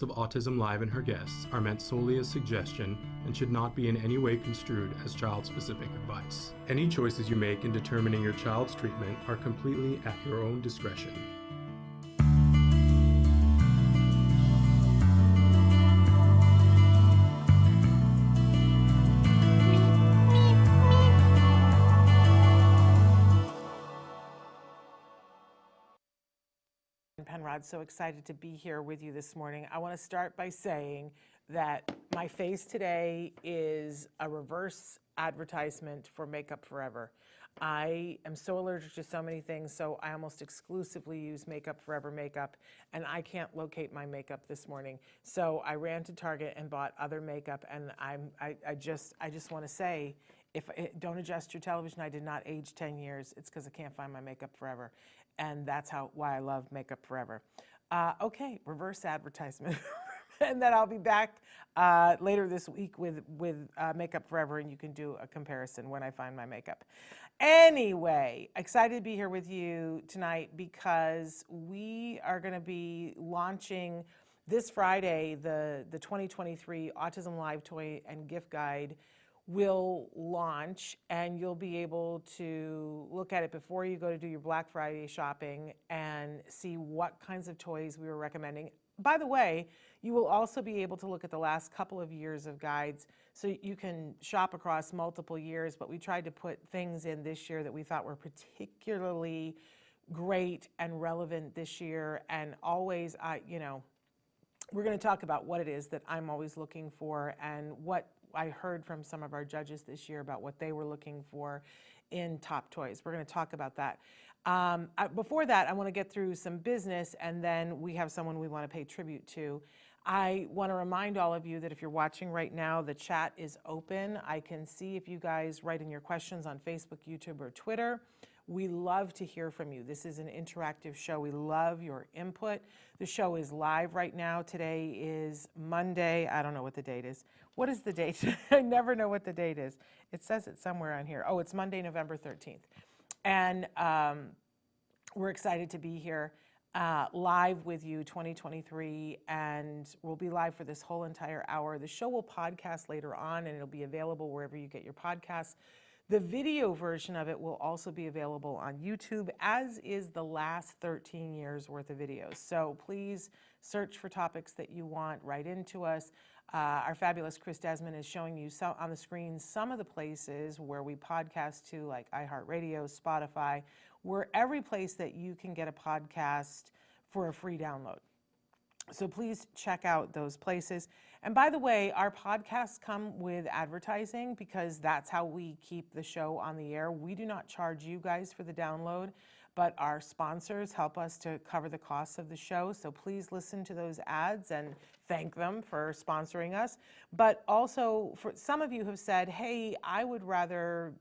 of Autism Live and her guests are meant solely as suggestion and should not be in any way construed as child-specific advice. Any choices you make in determining your child's treatment are completely at your own discretion. Penrod, so excited to be here with you this morning. I want to start by saying that my face today is a reverse advertisement for Makeup Forever. I am so allergic to so many things, so I almost exclusively use Makeup Forever makeup, and I can't locate my makeup this morning. So I ran to Target and bought other makeup, and I just want to say, don't adjust your television. I did not age 10 years. It's because I can't find my Makeup Forever. And that's why I love Makeup Forever. Okay, reverse advertisement. And then I'll be back later this week with Makeup Forever, and you can do a comparison when I find my makeup. Anyway, excited to be here with you tonight because we are going to be launching this Friday the 2023 Autism Live Toy and Gift Guide will launch, and you'll be able to look at it before you go to do your Black Friday shopping and see what kinds of toys we were recommending. By the way, you will also be able to look at the last couple of years of guides, so you can shop across multiple years, but we tried to put things in this year that we thought were particularly great and relevant this year. And always, we're going to talk about what it is that I'm always looking for and what I heard from some of our judges this year about what they were looking for in top toys. We're going to talk about that. Before that, I want to get through some business, and then we have someone we want to pay tribute to. I want to remind all of you that if you're watching right now, the chat is open. I can see if you guys write in your questions on Facebook, YouTube, or Twitter. We love to hear from you. This is an interactive show. We love your input. The show is live right now. Today is Monday. I don't know what the date is. What is the date? I never know what the date is. It says it somewhere on here. Oh, it's Monday, November 13th. And we're excited to be here live with you 2023, and we'll be live for this whole entire hour. The show will podcast later on, and it'll be available wherever you get your podcasts. The video version of it will also be available on YouTube, as is the last 13 years worth of videos. So please search for topics that you want, write into us. Our fabulous Chris Desmond is showing you on the screen some of the places where we podcast to, like iHeartRadio, Spotify, where every place that you can get a podcast for a free download. So please check out those places. And by the way, our podcasts come with advertising because that's how we keep the show on the air. We do not charge you guys for the download, but our sponsors help us to cover the costs of the show. So please listen to those ads and thank them for sponsoring us. But also, for some of you have said, hey, I would rather,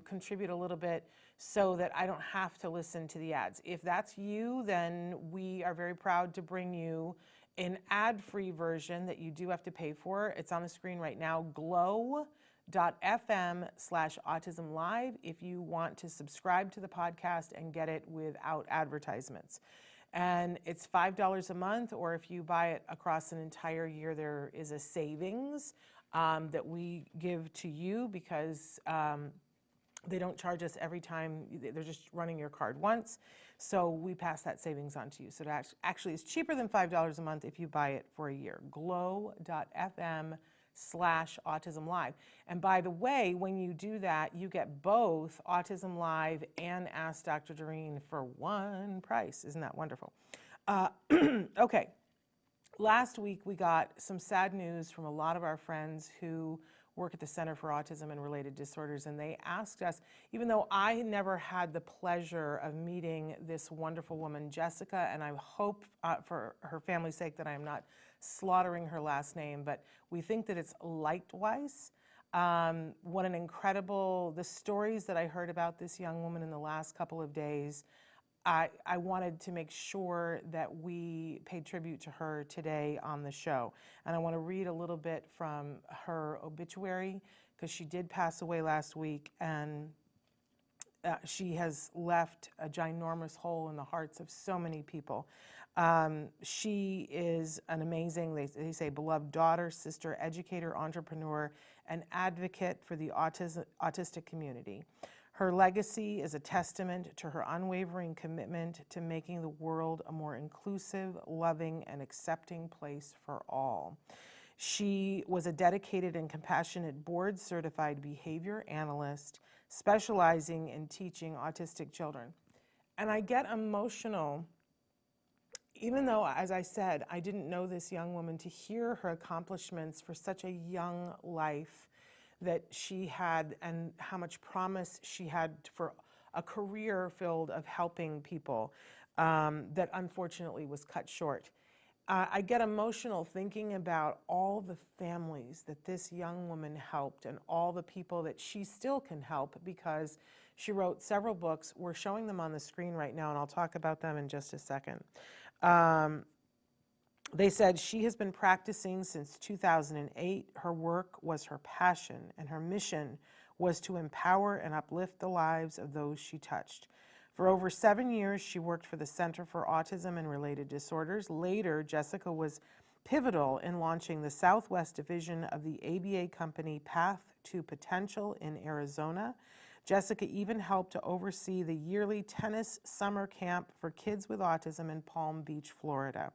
contribute a little bit so that I don't have to listen to the ads. If that's you, then we are very proud to bring you an ad-free version that you do have to pay for. It's on the screen right now, glow.fm/autismlive if you want to subscribe to the podcast and get it without advertisements. And it's $5 a month, or if you buy it across an entire year, there is a savings that we give to you because they don't charge us every time. They're just running your card once. So we pass that savings on to you. So it actually is cheaper than $5 a month if you buy it for a year. glow.fm/Autism Live. And by the way, when you do that, you get both Autism Live and Ask Dr. Doreen for one price. Isn't that wonderful? Okay. Last week, we got some sad news from a lot of our friends who work at the Center for Autism and Related Disorders, and they asked us, even though I never had the pleasure of meeting this wonderful woman, Jessica, and I hope for her family's sake that I am not slaughtering her last name, but we think that it's Lightweiss. What an incredible, the stories that I heard about this young woman in the last couple of days, I wanted to make sure that we paid tribute to her today on the show. And I want to read a little bit from her obituary because she did pass away last week, and she has left a ginormous hole in the hearts of so many people. She is an amazing, they say, beloved daughter, sister, educator, entrepreneur, and advocate for the autistic community. Her legacy is a testament to her unwavering commitment to making the world a more inclusive, loving, and accepting place for all. She was a dedicated and compassionate board-certified behavior analyst specializing in teaching autistic children. And I get emotional, even though, as I said, I didn't know this young woman, to hear her accomplishments for such a young life that she had and how much promise she had for a career filled of helping people that unfortunately was cut short. I get emotional thinking about all the families that this young woman helped and all the people that she still can help, because she wrote several books. We're showing them on the screen right now, and I'll talk about them in just a second. They said she has been practicing since 2008. Her work was her passion, and her mission was to empower and uplift the lives of those she touched. For over 7 years, she worked for the Center for Autism and Related Disorders. Later, Jessica was pivotal in launching the Southwest Division of the ABA company Path to Potential in Arizona. Jessica even helped to oversee the yearly tennis summer camp for kids with autism in Palm Beach, Florida,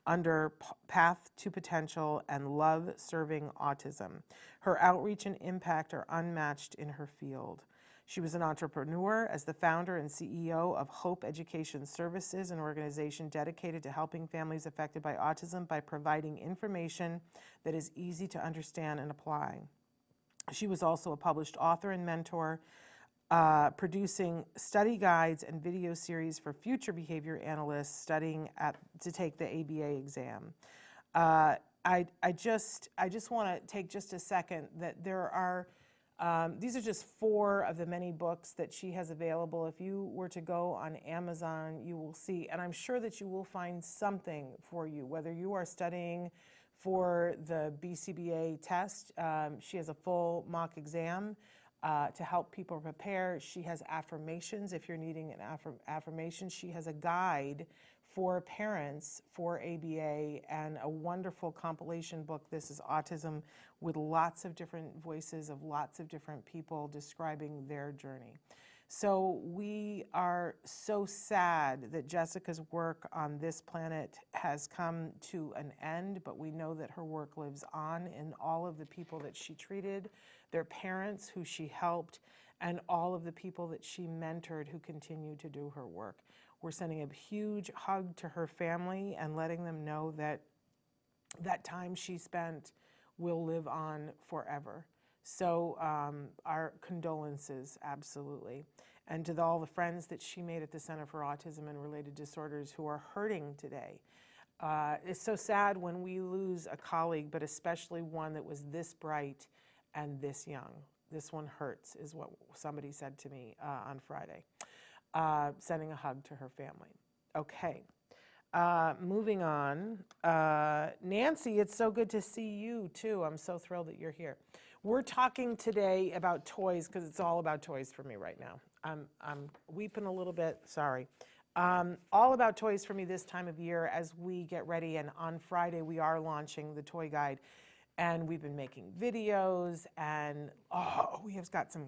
under Path to Potential and Love Serving Autism. Her outreach and impact are unmatched in her field. She was an entrepreneur as the founder and CEO of Hope Education Services, an organization dedicated to helping families affected by autism by providing information that is easy to understand and apply. She was also a published author and mentor, producing study guides and video series for future behavior analysts studying to take the ABA exam. I just want to take just a second that there are, these are just 4 of the many books that she has available. If you were to go on Amazon, you will see, and I'm sure that you will find something for you, whether you are studying for the BCBA test. She has a full mock exam to help people prepare. She has affirmations if you're needing an affirmation. She has a guide for parents for ABA and a wonderful compilation book. This is Autism, with lots of different voices of lots of different people describing their journey. So we are so sad that Jessica's work on this planet has come to an end, but we know that her work lives on in all of the people that she treated, their parents who she helped, and all of the people that she mentored who continue to do her work. We're sending a huge hug to her family and letting them know that that time she spent will live on forever. So our condolences, absolutely. And to all the friends that she made at the Center for Autism and Related Disorders who are hurting today. It's so sad when we lose a colleague, but especially one that was this bright and this young. This one hurts, is what somebody said to me on Friday. Sending a hug to her family. Okay. Moving on. Nancy, it's so good to see you too. I'm so thrilled that you're here. We're talking today about toys because it's all about toys for me right now. I'm weeping a little bit, sorry. All about toys for me this time of year as we get ready, and on Friday we are launching the toy guide, and we've been making videos, and we have got some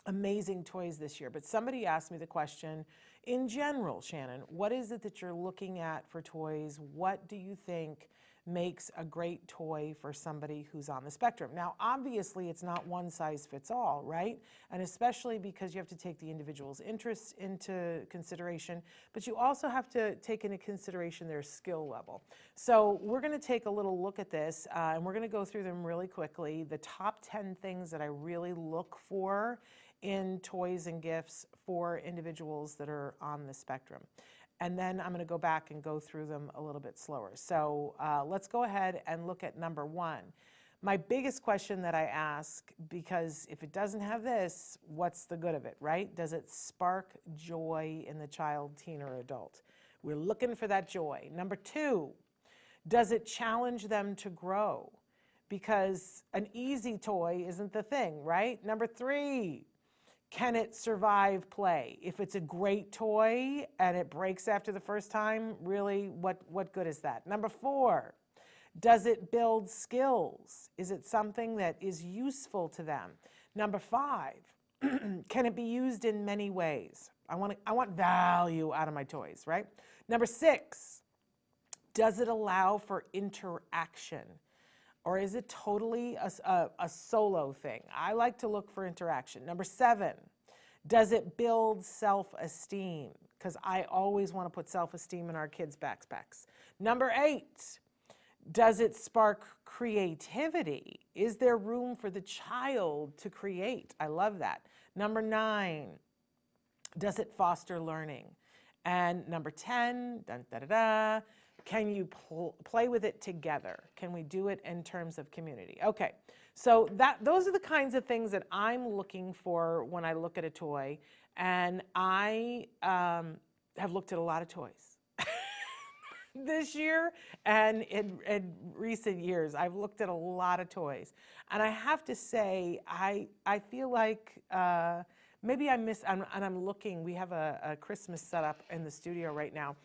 amazing toys this year. But somebody asked me the question, in general, Shannon, what is it that you're looking at for toys? What do you think makes a great toy for somebody who's on the spectrum? Now, obviously, it's not one size fits all, right? And especially because you have to take the individual's interests into consideration, but you also have to take into consideration their skill level. So we're going to take a little look at this, and we're going to go through them really quickly. The top 10 things that I really look for in toys and gifts for individuals that are on the spectrum. And then I'm going to go back and go through them a little bit slower. So let's go ahead and look at number 1. My biggest question that I ask, because if it doesn't have this, what's the good of it, right? Does it spark joy in the child, teen, or adult? We're looking for that joy. Number 2, does it challenge them to grow? Because an easy toy isn't the thing, right? Number 3, can it survive play? If it's a great toy and it breaks after the first time, really, what good is that? Number 4, does it build skills? Is it something that is useful to them? Number 5, can it be used in many ways? I want value out of my toys, right? Number 6, does it allow for interaction? Or is it totally a solo thing? I like to look for interaction. Number 7, does it build self-esteem? Because I always want to put self-esteem in our kids' backpacks. Number 8, does it spark creativity? Is there room for the child to create? I love that. Number 9, does it foster learning? And number 10, dun, da, da, da, can you play with it together? Can we do it in terms of community? Okay, so those are the kinds of things that I'm looking for when I look at a toy. And I have looked at a lot of toys this year and in recent years. I've looked at a lot of toys. And I have to say, I feel like maybe I miss, and I'm looking, we have a Christmas setup in the studio right now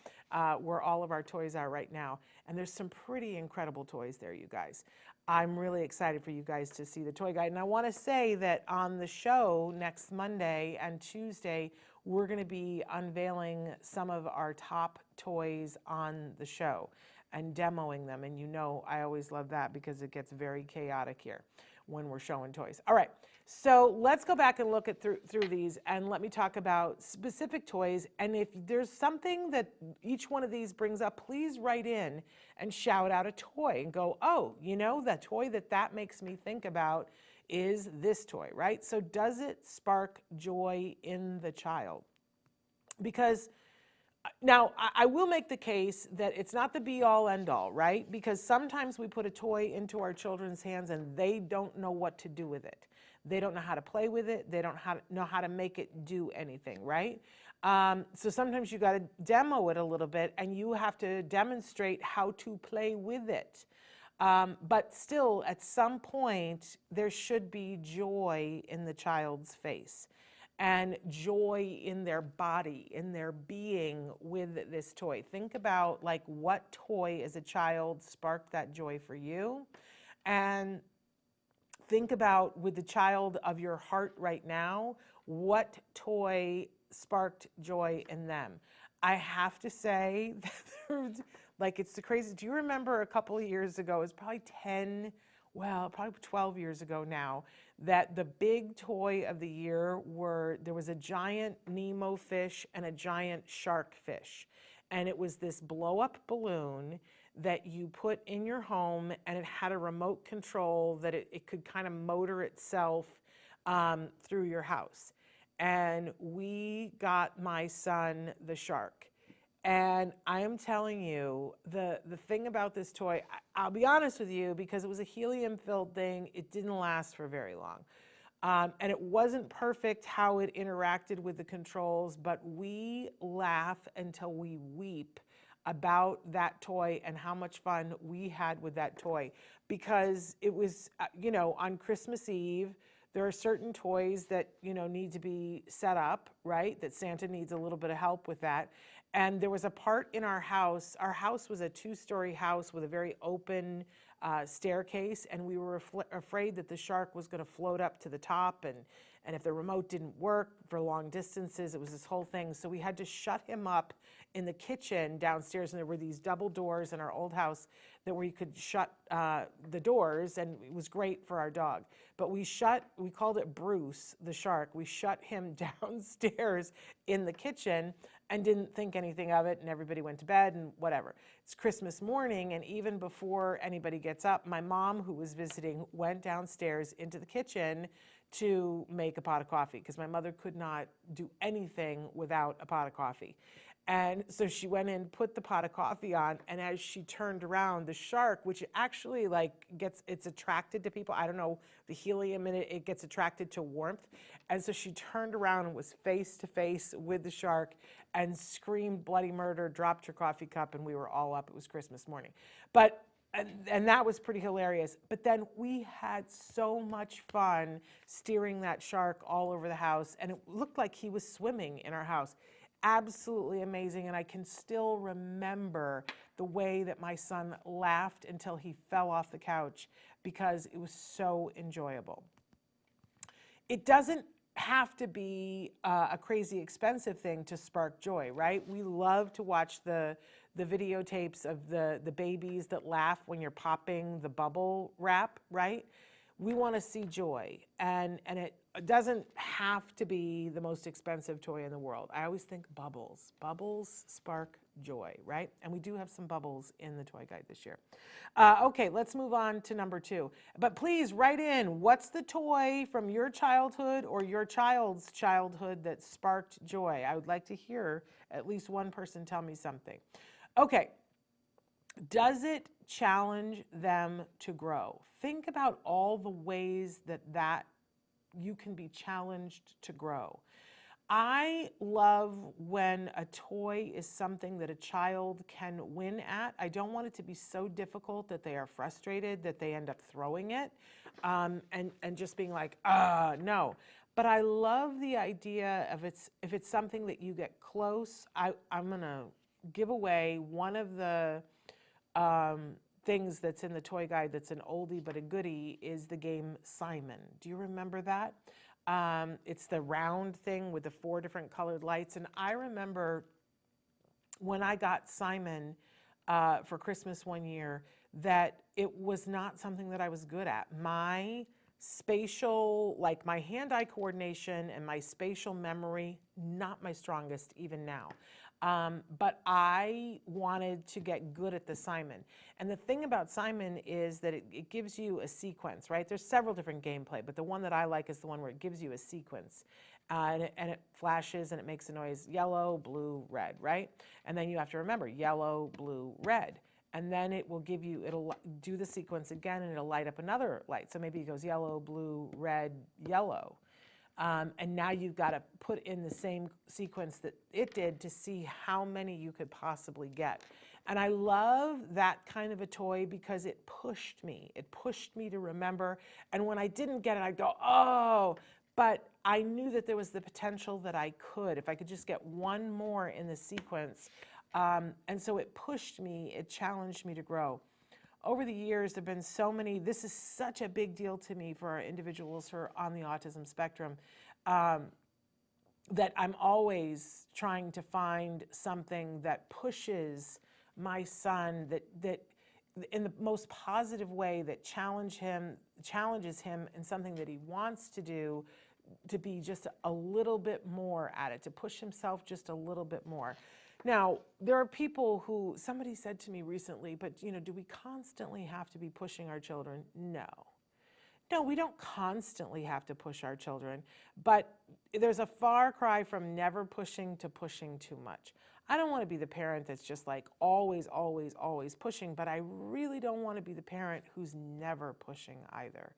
where all of our toys are right now. And there's some pretty incredible toys there, you guys. I'm really excited for you guys to see the toy guide. And I want to say that on the show next Monday and Tuesday, we're going to be unveiling some of our top toys on the show and demoing them. And you know, I always love that because it gets very chaotic here when we're showing toys. All right, so let's go back and look at through these, and let me talk about specific toys. And if there's something that each one of these brings up, please write in and shout out a toy and go, oh, you know, that toy that makes me think about is this toy, right? So does it spark joy in the child? Because now, I will make the case that it's not the be-all, end-all, right? Because sometimes we put a toy into our children's hands and they don't know what to do with it. They don't know how to play with it. They don't know how to make it do anything, right? So sometimes you got to demo it a little bit and you have to demonstrate how to play with it. But still, at some point, there should be joy in the child's face and joy in their body, in their being with this toy. Think about like what toy as a child sparked that joy for you, and think about with the child of your heart right now, what toy sparked joy in them. I have to say that like it's the crazy. Do you remember a couple of years ago, it was probably 12 years ago now, that the big toy of the year there was a giant Nemo fish and a giant shark fish. And it was this blow-up balloon that you put in your home, and it had a remote control that it could kind of motor itself through your house. And we got my son the shark. And I am telling you, the thing about this toy, I'll be honest with you, because it was a helium-filled thing, it didn't last for very long. And it wasn't perfect how it interacted with the controls, but we laugh until we weep about that toy and how much fun we had with that toy. Because it was, you know, on Christmas Eve, there are certain toys that, you know, need to be set up, right? That Santa needs a little bit of help with that. And there was a part in our house was a 2-story house with a very open staircase, and we were afraid that the shark was going to float up to the top, and if the remote didn't work for long distances, it was this whole thing. So we had to shut him up in the kitchen downstairs, and there were these double doors in our old house that where you could shut the doors, and it was great for our dog. But we called it Bruce, the shark. We shut him downstairs in the kitchen and didn't think anything of it, and everybody went to bed and whatever. It's Christmas morning, and even before anybody gets up, my mom, who was visiting, went downstairs into the kitchen to make a pot of coffee, because my mother could not do anything without a pot of coffee. And so she went in, put the pot of coffee on, and as she turned around, the shark, which actually it's attracted to people. I don't know, the helium in it gets attracted to warmth. And so she turned around and was face to face with the shark and screamed bloody murder, dropped her coffee cup, and we were all up. It was Christmas morning. But and that was pretty hilarious. But then we had so much fun steering that shark all over the house, and it looked like he was swimming in our house. Absolutely amazing, and I can still remember the way that my son laughed until he fell off the couch because it was so enjoyable. It doesn't have to be a crazy expensive thing to spark joy, right? We love to watch the videotapes of the babies that laugh when you're popping the bubble wrap, right? We want to see joy, and it doesn't have to be the most expensive toy in the world. I always think bubbles. Bubbles spark joy, right? And we do have some bubbles in the toy guide this year. Okay, let's move on to number 2. But please write in, what's the toy from your childhood or your child's childhood that sparked joy? I would like to hear at least one person tell me something. Okay, does it challenge them to grow? Think about all the ways that you can be challenged to grow. I love when a toy is something that a child can win at. I don't want it to be so difficult that they are frustrated, that they end up throwing it, and just being like, no. But I love the idea of if it's something that you get close. I'm going to give away one of the things that's in the toy guide that's an oldie but a goodie is the game Simon. Do you remember that? It's the round thing with the 4 different colored lights. And I remember when I got Simon for Christmas one year that it was not something that I was good at. My spatial, like my hand-eye coordination and my spatial memory, not my strongest even now. But I wanted to get good at the Simon. And the thing about Simon is that it gives you a sequence, right? There's several different gameplay, but the one that I like is the one where it gives you a sequence. And it flashes and it makes a noise, yellow, blue, red, right? And then you have to remember, yellow, blue, red. And then it will give you, it'll do the sequence again and it'll light up another light. So maybe it goes yellow, blue, red, yellow. And now you've got to put in the same sequence that it did to see how many you could possibly get. And I love that kind of a toy because it pushed me. It pushed me to remember. And when I didn't get it, I'd go, oh, but I knew that there was the potential that I could, if I could just get one more in the sequence. And so it pushed me, it challenged me to grow. Over the years, there have been so many, this is such a big deal to me for our individuals who are on the autism spectrum, that I'm always trying to find something that pushes my son, that in the most positive way, that challenges him in something that he wants to do, to be just a little bit more at it, to push himself just a little bit more. Now, there are people who, somebody said to me recently, but do we constantly have to be pushing our children? No. No, we don't constantly have to push our children, but there's a far cry from never pushing to pushing too much. I don't want to be the parent that's just like always, always, always pushing, but I really don't want to be the parent who's never pushing either.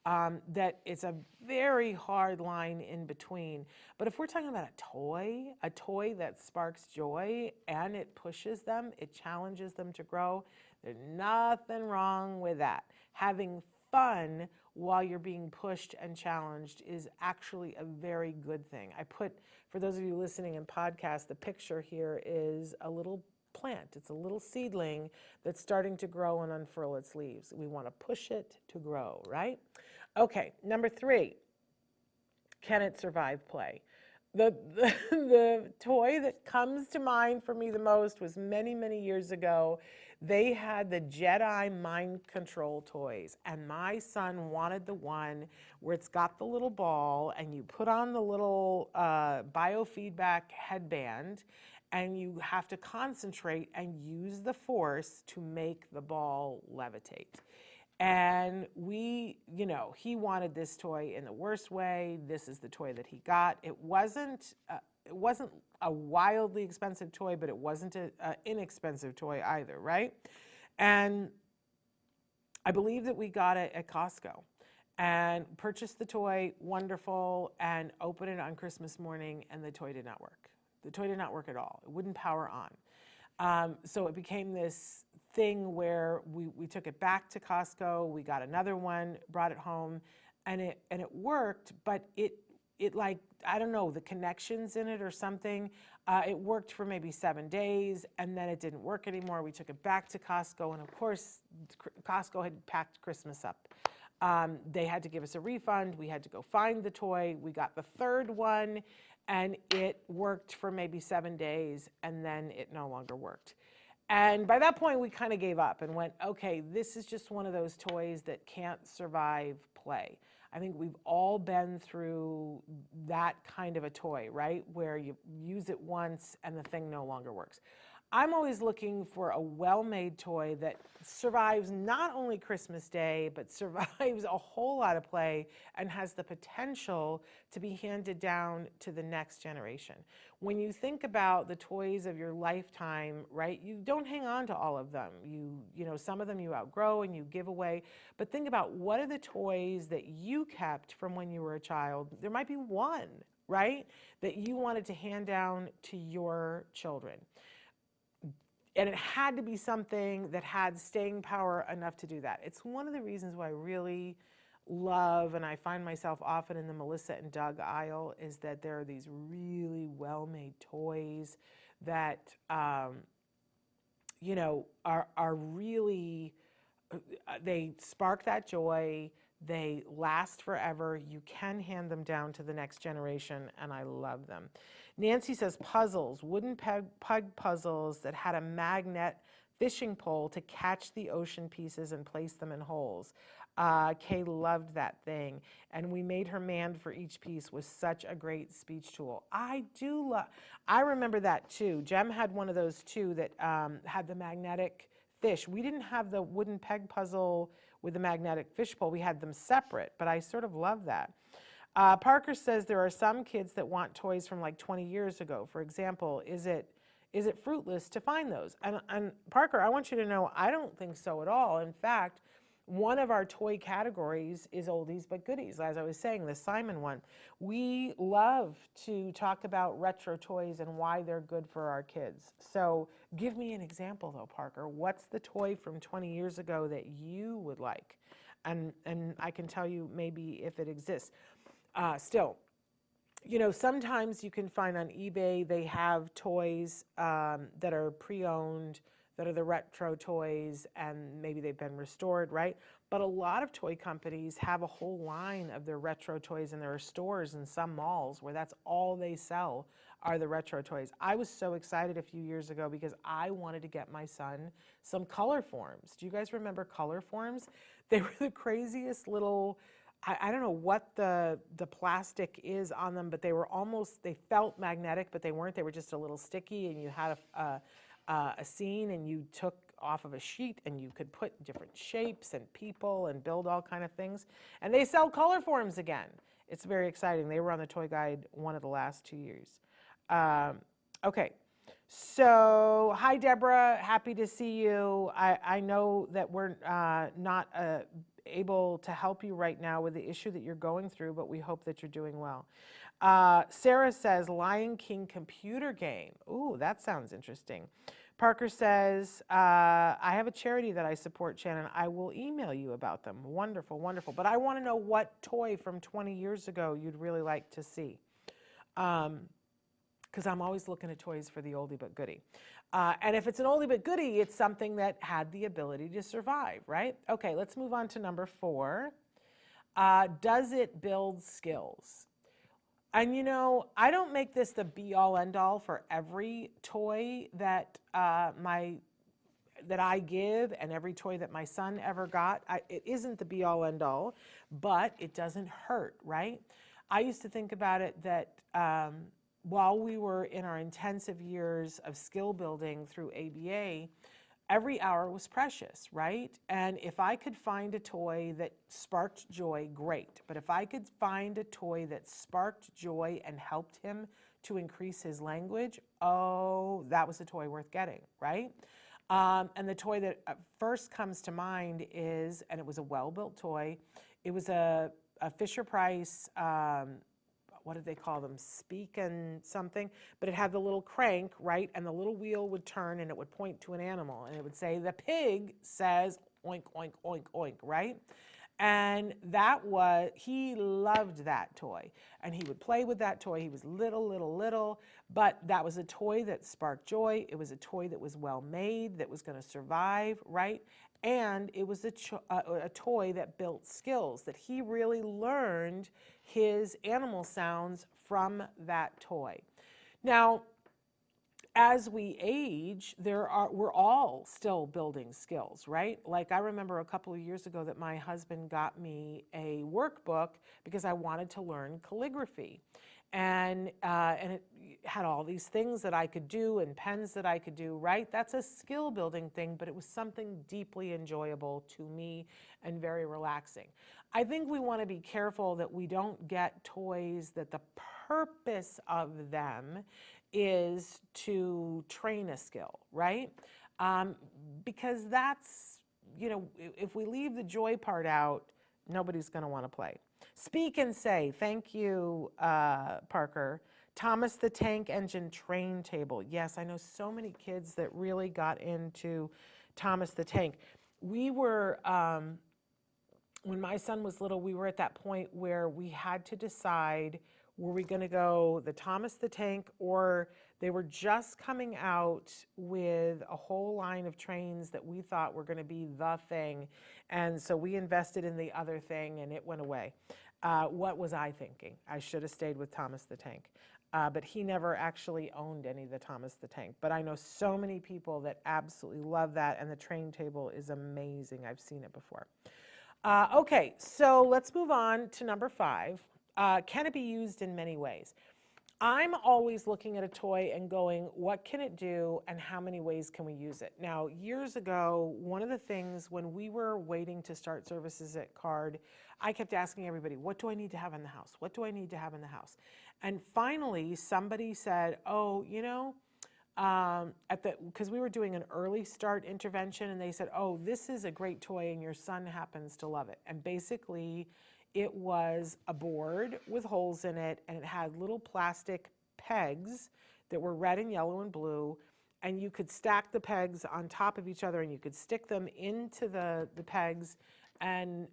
That it's a very hard line in between. But if we're talking about a toy that sparks joy and it pushes them, it challenges them to grow, there's nothing wrong with that. Having fun while you're being pushed and challenged is actually a very good thing. I put, for those of you listening in podcast, the picture here is a little plant. It's a little seedling that's starting to grow and unfurl its leaves. We want to push it to grow, right? Okay, number 3, can it survive play? The toy that comes to mind for me the most was many, many years ago. They had the Jedi mind control toys, and my son wanted the one where it's got the little ball and you put on the little biofeedback headband and you have to concentrate and use the force to make the ball levitate. And he wanted this toy in the worst way. This is the toy that he got. It wasn't a wildly expensive toy, but it wasn't an inexpensive toy either, right? And I believe that we got it at Costco and purchased the toy, wonderful, and opened it on Christmas morning, and the toy did not work. The toy did not work at all. It wouldn't power on. So it became this thing where we took it back to Costco, we got another one, brought it home, and it worked, but it like, I don't know, the connections in it or something, it worked for maybe 7 days, and then it didn't work anymore. We took it back to Costco, and of course, Costco had packed Christmas up. They had to give us a refund. We had to go find the toy. We got the third one, and it worked for maybe 7 days, and then it no longer worked. And by that point, we kind of gave up and went, okay, this is just one of those toys that can't survive play. I think we've all been through that kind of a toy, right? Where you use it once and the thing no longer works. I'm always looking for a well-made toy that survives not only Christmas Day, but survives a whole lot of play and has the potential to be handed down to the next generation. When you think about the toys of your lifetime, right, you don't hang on to all of them. You know, some of them you outgrow and you give away, but think about what are the toys that you kept from when you were a child. There might be one, right, that you wanted to hand down to your children. And it had to be something that had staying power enough to do that. It's one of the reasons why I really love, and I find myself often in the Melissa and Doug aisle, is that there are these really well-made toys that, you know, are really, they spark that joy. They last forever. You can hand them down to the next generation, and I love them. Nancy says puzzles, wooden pug puzzles that had a magnet fishing pole to catch the ocean pieces and place them in holes. Kay loved that thing, and we made her manned for each piece. Was such a great speech tool. I remember that too. Jem had one of those too that had the magnetic fish. We didn't have the wooden peg puzzle with the magnetic fish pole. We had them separate, but I sort of love that. Parker says there are some kids that want toys from like 20 years ago. For example, is it fruitless to find those? And Parker, I want you to know, I don't think so at all. In fact, one of our toy categories is oldies but goodies. As I was saying, the Simon one. We love to talk about retro toys and why they're good for our kids. So give me an example though, Parker. What's the toy from 20 years ago that you would like? And I can tell you maybe if it exists. Still, you know, sometimes you can find on eBay, they have toys that are pre-owned, that are the retro toys, and maybe they've been restored, right? But a lot of toy companies have a whole line of their retro toys, and there are stores in some malls where that's all they sell are the retro toys. I was so excited a few years ago because I wanted to get my son some color forms. Do you guys remember color forms? They were the craziest little, I don't know what the plastic is on them, but they were almost, they felt magnetic, but they weren't. They were just a little sticky, and you had a scene, and you took off of a sheet, and you could put different shapes and people and build all kind of things. And they sell color forms again. It's very exciting. They were on the Toy Guide one of the last 2 years. Okay, so hi Deborah, happy to see you. I know that we're not able to help you right now with the issue that you're going through, but we hope that you're doing well. Sarah says, Lion King computer game. Ooh, that sounds interesting. Parker says, I have a charity that I support, Shannon. I will email you about them. Wonderful, wonderful. But I want to know what toy from 20 years ago you'd really like to see. Because I'm always looking at toys for the oldie but goodie. And if it's an oldie but goodie, it's something that had the ability to survive, right? Okay, let's move on to number 4. Does it build skills? And you know, I don't make this the be-all end-all for every toy that that I give and every toy that my son ever got. It isn't the be-all end-all, but it doesn't hurt, right? I used to think about it that while we were in our intensive years of skill building through ABA, every hour was precious, right? And if I could find a toy that sparked joy, great. But if I could find a toy that sparked joy and helped him to increase his language, oh, that was a toy worth getting, right? And the toy that first comes to mind is, and it was a well-built toy, it was a Fisher-Price what did they call them? Speak and something. But it had the little crank, right? And the little wheel would turn and it would point to an animal. And it would say, the pig says oink, oink, oink, oink, right? And he loved that toy. And he would play with that toy. He was little, but that was a toy that sparked joy. It was a toy that was well made, that was going to survive, right? And it was a toy that built skills, that he really learned his animal sounds from that toy. Now, as we age, we're all still building skills, right? Like I remember a couple of years ago that my husband got me a workbook because I wanted to learn calligraphy. And it had all these things that I could do and pens that I could do, right? That's a skill building thing, but it was something deeply enjoyable to me and very relaxing. I think we want to be careful that we don't get toys that the purpose of them is to train a skill, right? Because that's, if we leave the joy part out, nobody's going to want to play. Speak and say, thank you, Parker. Thomas the Tank Engine train table. Yes, I know so many kids that really got into Thomas the Tank. We were, when my son was little, we were at that point where we had to decide, were we going to go the Thomas the Tank, or they were just coming out with a whole line of trains that we thought were going to be the thing. And so we invested in the other thing and it went away. What was I thinking? I should have stayed with Thomas the Tank. But he never actually owned any of the Thomas the Tank. But I know so many people that absolutely love that, and the train table is amazing. I've seen it before. Okay, so let's move on to number 5. Can it be used in many ways? I'm always looking at a toy and going, what can it do and how many ways can we use it? Now, years ago, one of the things when we were waiting to start services at CARD, I kept asking everybody, what do I need to have in the house? What do I need to have in the house? And finally, somebody said, oh, because we were doing an early start intervention, and they said, oh, this is a great toy and your son happens to love it. And basically, it was a board with holes in it, and it had little plastic pegs that were red and yellow and blue, and you could stack the pegs on top of each other, and you could stick them into the pegs and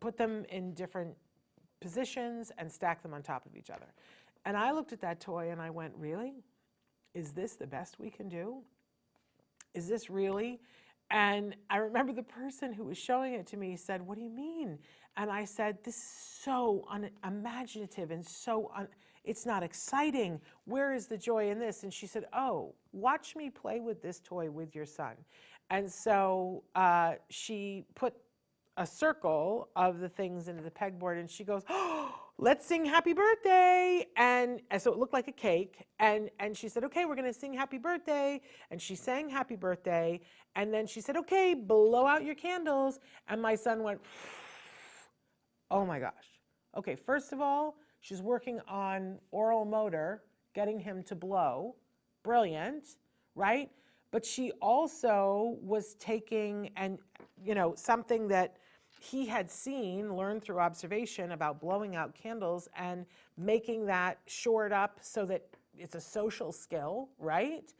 put them in different positions and stack them on top of each other. And I looked at that toy and I went, really? Is this the best we can do? Is this really? And I remember the person who was showing it to me said, what do you mean? And I said, this is so unimaginative and it's not exciting. Where is the joy in this? And she said, oh, watch me play with this toy with your son. And so she put a circle of the things into the pegboard, and she goes, oh, let's sing happy birthday. And so it looked like a cake. And she said, okay, we're going to sing happy birthday. And she sang happy birthday. And then she said, okay, blow out your candles. And my son went, oh my gosh. Okay, first of all, she's working on oral motor, getting him to blow. Brilliant, right? But she also was taking something that he had seen, learned through observation about blowing out candles and making that shored up so that it's a social skill, right?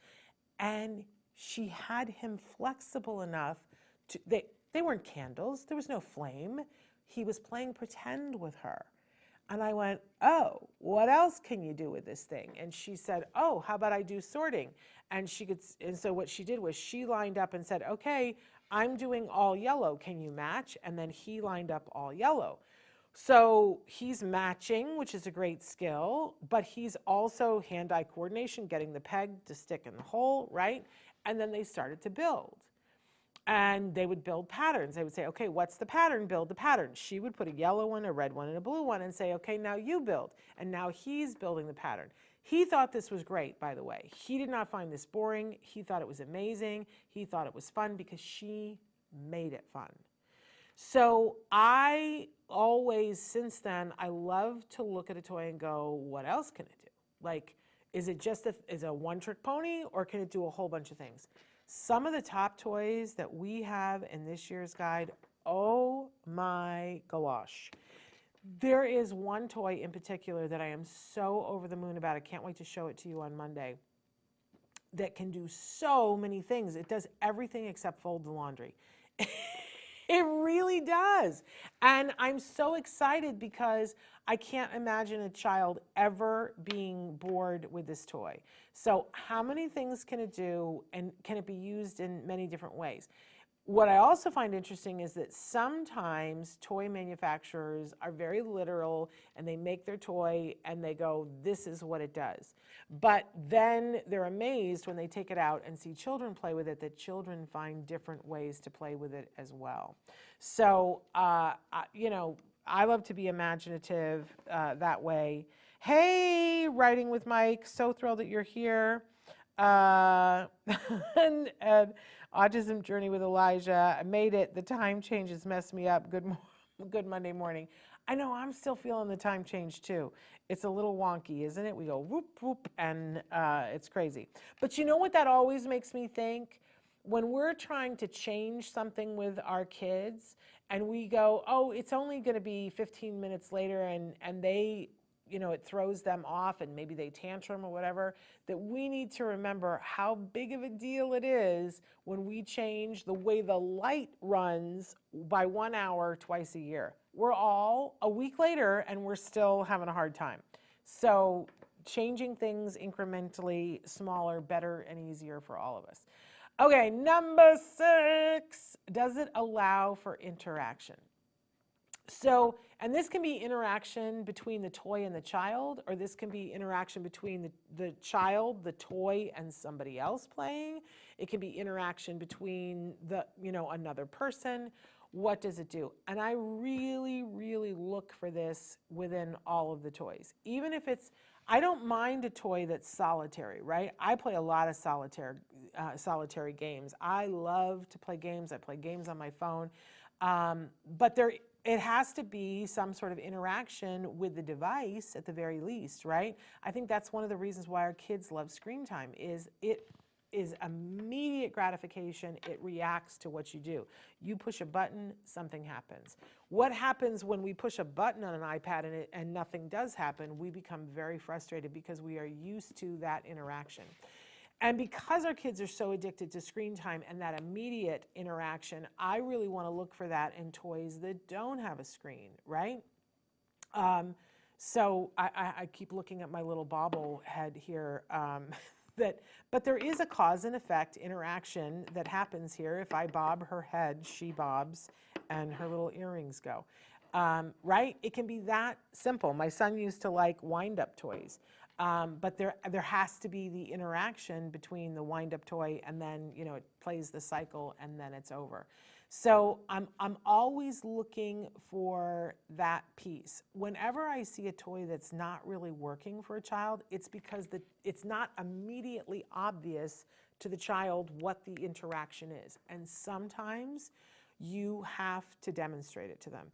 And she had him flexible enough to, they weren't candles, there was no flame. He was playing pretend with her. And I went, oh, what else can you do with this thing? And she said, oh, how about I do sorting? And so what she did was she lined up and said, okay, I'm doing all yellow, can you match? And then he lined up all yellow. So he's matching, which is a great skill, but he's also hand-eye coordination, getting the peg to stick in the hole, right? And then they started to build. And they would build patterns. They would say, okay, what's the pattern? Build the pattern. She would put a yellow one, a red one, and a blue one and say, okay, now you build. And now he's building the pattern. He thought this was great, by the way. He did not find this boring. He thought it was amazing. He thought it was fun because she made it fun. So I always, since then, I love to look at a toy and go, what else can it do? Like, is it just is a one-trick pony, or can it do a whole bunch of things? Some of the top toys that we have in this year's guide, oh my gosh. There is one toy in particular that I am so over the moon about. I can't wait to show it to you on Monday. That can do so many things. It does everything except fold the laundry. It really does. And I'm so excited because I can't imagine a child ever being bored with this toy. So how many things can it do, and can it be used in many different ways? What I also find interesting is that sometimes toy manufacturers are very literal and they make their toy and they go, this is what it does. But then they're amazed when they take it out and see children play with it, that children find different ways to play with it as well. So, you know, I love to be imaginative that way. Hey, Writing with Mike, so thrilled that you're here. And Autism Journey with Elijah. I made it. The time changes messed me up. Good Monday morning. I know, I'm still feeling the time change too. It's a little wonky, isn't it? We go whoop, whoop, and it's crazy. But you know what that always makes me think? When we're trying to change something with our kids and we go, oh, it's only going to be 15 minutes later, and they, you know, it throws them off and maybe they tantrum or whatever, that we need to remember how big of a deal it is when we change the way the light runs by 1 hour twice a year. We're all a week later and we're still having a hard time. So changing things incrementally, smaller, better, and easier for all of us. Okay, number 6, does it allow for interaction? So, and this can be interaction between the toy and the child, or this can be interaction between the child, the toy, and somebody else playing. It can be interaction between another person. What does it do? And I really, really look for this within all of the toys. Even if it's, I don't mind a toy that's solitary, right? I play a lot of solitary games. I love to play games. I play games on my phone. But it has to be some sort of interaction with the device at the very least, right? I think that's one of the reasons why our kids love screen time, is it is immediate gratification. It reacts to what you do. You push a button, something happens. What happens when we push a button on an iPad and nothing does happen? We become very frustrated because we are used to that interaction. And because our kids are so addicted to screen time and that immediate interaction, I really want to look for that in toys that don't have a screen, right? So I keep looking at my little bobblehead here. But there is a cause and effect interaction that happens here. If I bob her head, she bobs, and her little earrings go. Right? It can be that simple. My son used to like wind-up toys. But there has to be the interaction between the wind-up toy and then, you know, it plays the cycle and then it's over. So I'm always looking for that piece. Whenever I see a toy that's not really working for a child, it's because it's not immediately obvious to the child what the interaction is. And sometimes you have to demonstrate it to them.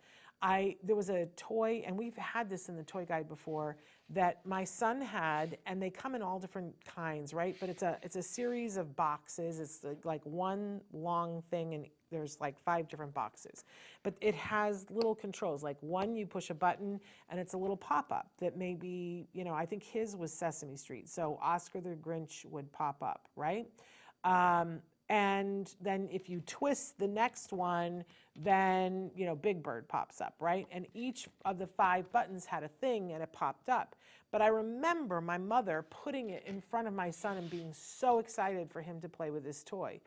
There was a toy, and we've had this in the toy guide before, that my son had, and they come in all different kinds, right? But it's a series of boxes. It's like one long thing, and there's like 5 different boxes. But it has little controls, like one, you push a button, and it's a little pop-up that maybe, you know, I think his was Sesame Street, so Oscar the Grinch would pop up, right? And then if you twist the next one, then, you know, Big Bird pops up, right? And each of the 5 buttons had a thing and it popped up. But I remember my mother putting it in front of my son and being so excited for him to play with this toy.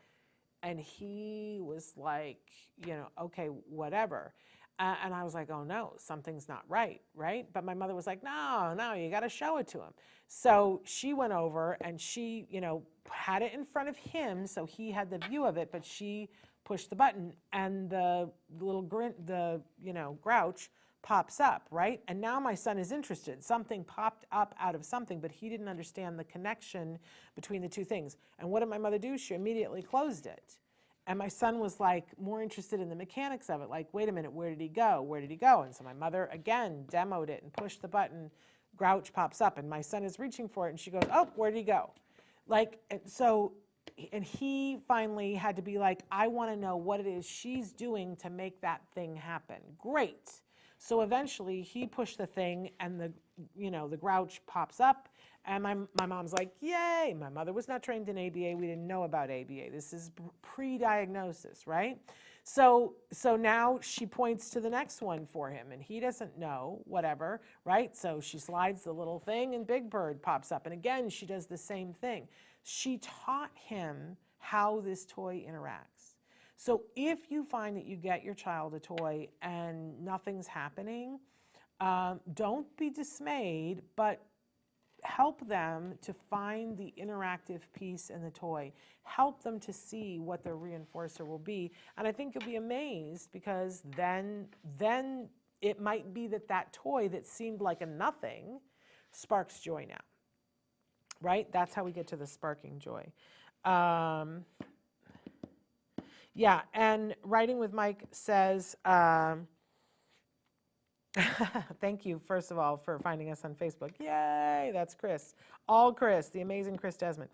And he was like, you know, okay, whatever. And I was like, oh no, something's not right, right? But my mother was like, no, you got to show it to him. So she went over and she, you know, had it in front of him so he had the view of it, but she pushed the button and the little grouch pops up, right? And now my son is interested. Something popped up out of something, but he didn't understand the connection between the two things. And what did my mother do? She immediately closed it. And my son was like more interested in the mechanics of it, like, wait a minute, where did he go? Where did he go? And so my mother, again, demoed it and pushed the button, grouch pops up, and my son is reaching for it, and she goes, oh, where did he go? Like, and so, and he finally had to be like, I want to know what it is she's doing to make that thing happen. Great. So eventually he pushed the thing and the grouch pops up, and my mom's like, yay. My mother was not trained in ABA. We didn't know about ABA. This is pre-diagnosis, right? So now she points to the next one for him, and he doesn't know, whatever, right? So she slides the little thing, and Big Bird pops up. And again, she does the same thing. She taught him how this toy interacts. So if you find that you get your child a toy and nothing's happening, don't be dismayed, but help them to find the interactive piece in the toy. Help them to see what their reinforcer will be. And I think you'll be amazed, because then it might be that toy that seemed like a nothing sparks joy now, right? That's how we get to the sparking joy. Yeah, and Writing with Mike says, thank you, first of all, for finding us on Facebook. Yay, that's Chris. All Chris, the amazing Chris Desmond.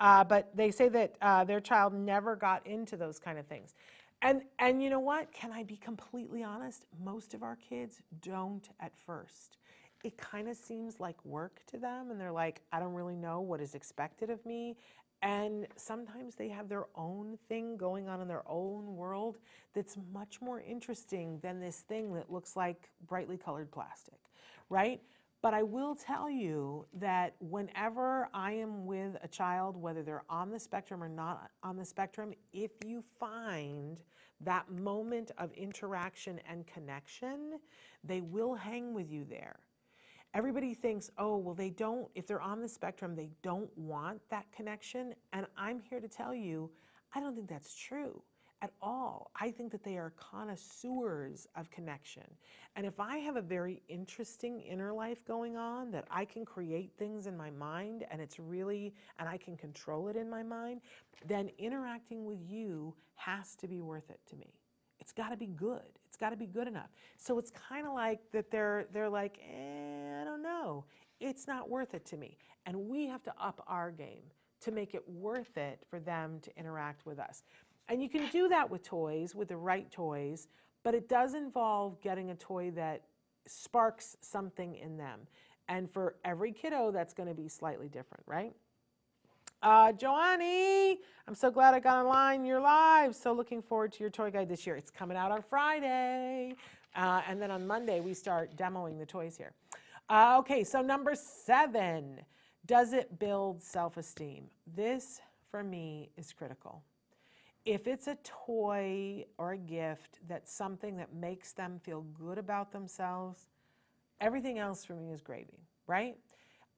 But they say that their child never got into those kind of things. And you know what? Can I be completely honest? Most of our kids don't at first. It kind of seems like work to them, and they're like, I don't really know what is expected of me. And sometimes they have their own thing going on in their own world that's much more interesting than this thing that looks like brightly colored plastic, right? But I will tell you that whenever I am with a child, whether they're on the spectrum or not on the spectrum, if you find that moment of interaction and connection, they will hang with you there. Everybody thinks, oh, well, they don't, if they're on the spectrum, they don't want that connection. And I'm here to tell you, I don't think that's true at all. I think that they are connoisseurs of connection. And if I have a very interesting inner life going on, that I can create things in my mind, and I can control it in my mind, then interacting with you has to be worth it to me. It's got to be good. It's got to be good enough. So it's kind of like that they're like, I don't know. It's not worth it to me. And we have to up our game to make it worth it for them to interact with us. And you can do that with toys, with the right toys, but it does involve getting a toy that sparks something in them. And for every kiddo, that's going to be slightly different, right? Joannie, I'm so glad I got online. You're live. So looking forward to your toy guide this year. It's coming out on Friday. And then on Monday, we start demoing the toys here. Okay, so number 7, does it build self-esteem? This, for me, is critical. If it's a toy or a gift that's something that makes them feel good about themselves, everything else for me is gravy, right?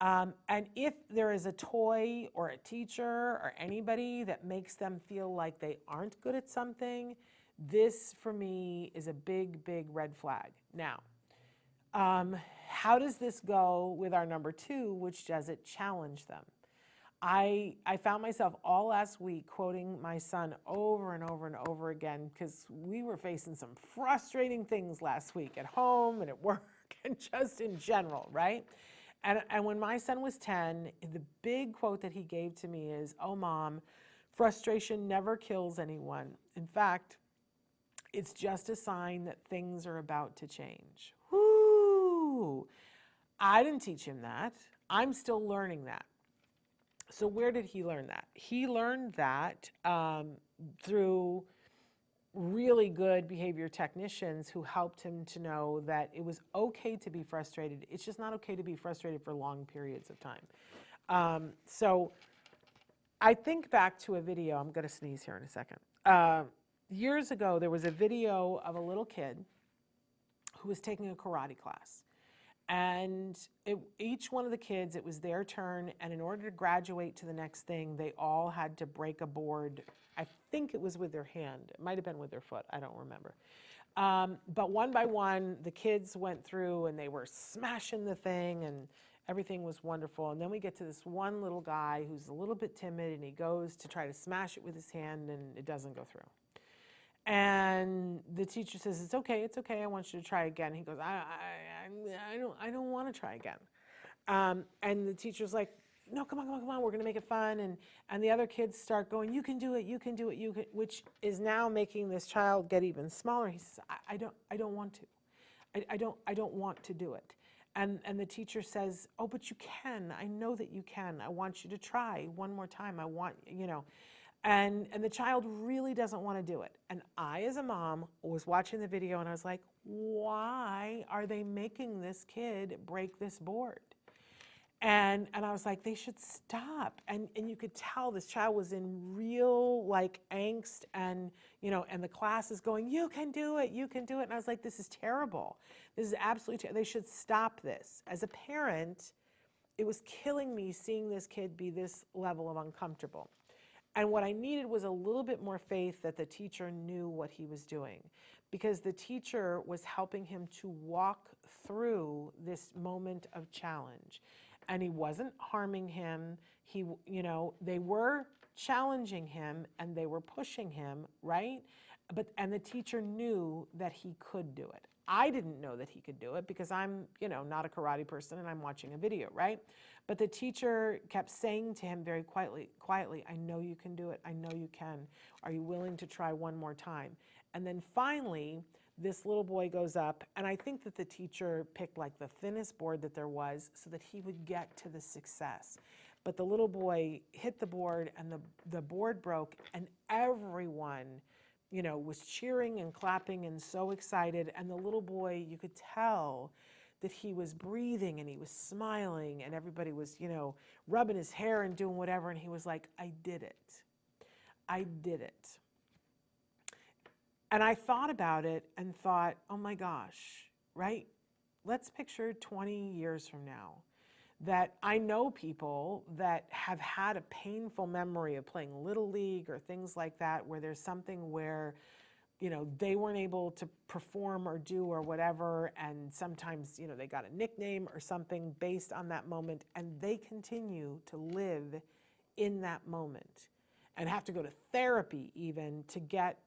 And if there is a toy or a teacher or anybody that makes them feel like they aren't good at something, this for me is a big, big red flag. Now, how does this go with our number 2, which does it challenge them? I found myself all last week quoting my son over and over and over again, because we were facing some frustrating things last week at home and at work and just in general, right? And when my son was 10, the big quote that he gave to me is, oh, Mom, frustration never kills anyone. In fact, it's just a sign that things are about to change. Whoo! I didn't teach him that. I'm still learning that. So where did he learn that? He learned that through really good behavior technicians who helped him to know that it was okay to be frustrated. It's just not okay to be frustrated for long periods of time. So I think back to a video. I'm going to sneeze here in a second. Years ago, there was a video of a little kid who was taking a karate class. And each one of the kids, it was their turn, and in order to graduate to the next thing, they all had to break a board. I think it was with their hand. It might have been with their foot. I don't remember. But one by one, the kids went through, and they were smashing the thing, and everything was wonderful. And then we get to this one little guy who's a little bit timid, and he goes to try to smash it with his hand, and it doesn't go through. And the teacher says, it's okay, I want you to try again. He goes, I don't want to try again. And the teacher's like, no, come on, we're going to make it fun. And the other kids start going, you can do it, which is now making this child get even smaller. He says, I don't want to. I don't want to do it. And the teacher says, oh, but you can. I know that you can. I want you to try one more time. I want, and the child really doesn't want to do it. And I, as a mom, was watching the video and I was like, why are they making this kid break this board? And I was like, they should stop. And you could tell this child was in real like angst, and and the class is going, you can do it, you can do it. And I was like, this is terrible. This is absolutely they should stop this. As a parent, it was killing me seeing this kid be this level of uncomfortable. And what I needed was a little bit more faith that the teacher knew what he was doing, because the teacher was helping him to walk through this moment of challenge. And he wasn't harming him. They were challenging him and they were pushing him, right? And the teacher knew that he could do it. I didn't know that he could do it because I'm, not a karate person and I'm watching a video, right? But the teacher kept saying to him very quietly, I know you can do it. I know you can. Are you willing to try one more time? And then finally, this little boy goes up, and I think that the teacher picked like the thinnest board that there was so that he would get to the success. But the little boy hit the board and the board broke, and everyone, was cheering and clapping and so excited. And the little boy, you could tell that he was breathing and he was smiling, and everybody was, rubbing his hair and doing whatever. And he was like, I did it. I did it. And I thought about it and thought, oh my gosh, right? Let's picture 20 years from now that I know people that have had a painful memory of playing Little League or things like that, where there's something where, they weren't able to perform or do or whatever. And sometimes, they got a nickname or something based on that moment, and they continue to live in that moment and have to go to therapy even to get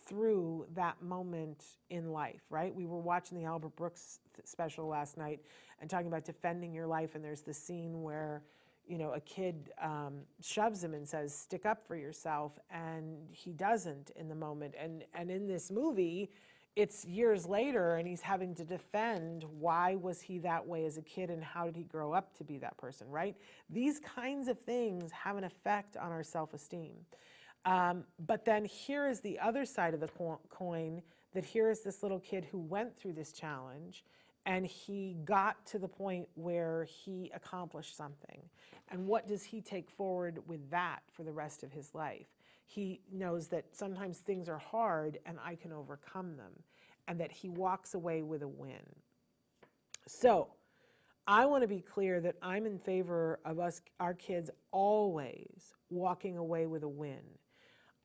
through that moment in life, right? We were watching the Albert Brooks special last night and talking about defending your life, and there's this scene where, a kid shoves him and says, stick up for yourself, and he doesn't in the moment. And in this movie, it's years later, and he's having to defend why was he that way as a kid and how did he grow up to be that person, right? These kinds of things have an effect on our self-esteem. But then here is the other side of the coin, that here is this little kid who went through this challenge and he got to the point where he accomplished something. And what does he take forward with that for the rest of his life? He knows that sometimes things are hard and I can overcome them, and that he walks away with a win. So I want to be clear that I'm in favor of our kids always walking away with a win.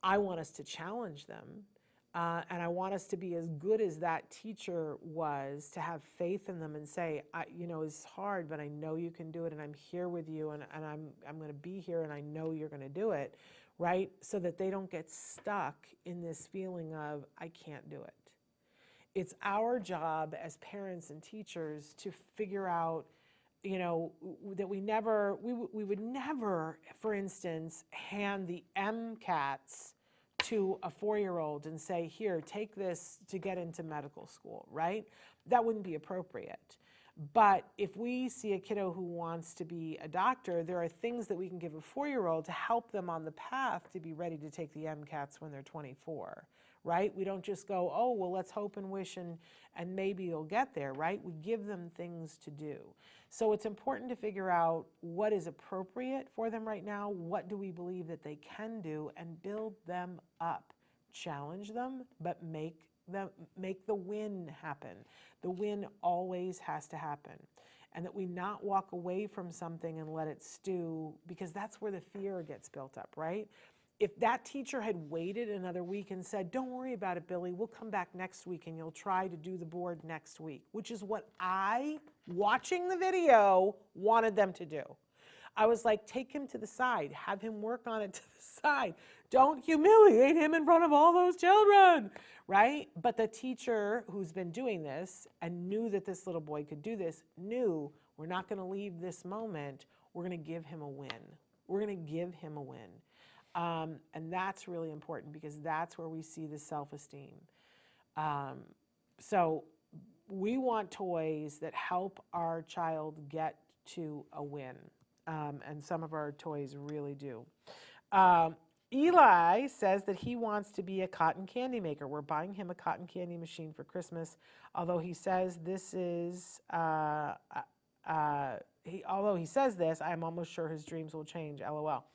I want us to challenge them, and I want us to be as good as that teacher was, to have faith in them and say, it's hard, but I know you can do it, and I'm here with you, and I'm going to be here, and I know you're going to do it, right? So that they don't get stuck in this feeling of, I can't do it. It's our job as parents and teachers to figure out, that we would never, for instance, hand the MCATs to a 4-year-old and say, here, take this to get into medical school, right? That wouldn't be appropriate. But if we see a kiddo who wants to be a doctor, there are things that we can give a 4-year-old to help them on the path to be ready to take the MCATs when they're 24, right? We don't just go, oh, well, let's hope and wish and maybe you'll get there, right? We give them things to do. So it's important to figure out what is appropriate for them right now, what do we believe that they can do, and build them up. Challenge them, but make the win happen. The win always has to happen. And that we not walk away from something and let it stew, because that's where the fear gets built up, right? If that teacher had waited another week and said, don't worry about it, Billy, we'll come back next week and you'll try to do the board next week, which is what I, watching the video, wanted them to do. I was like, take him to the side, have him work on it to the side. Don't humiliate him in front of all those children, right? But the teacher who's been doing this and knew that this little boy could do this, knew we're not going to leave this moment, we're going to give him a win. We're going to give him a win. And that's really important, because that's where we see the self-esteem. So we want toys that help our child get to a win. And some of our toys really do. Eli says that he wants to be a cotton candy maker. We're buying him a cotton candy machine for Christmas, although he says this is, although he says this, I'm almost sure his dreams will change, LOL.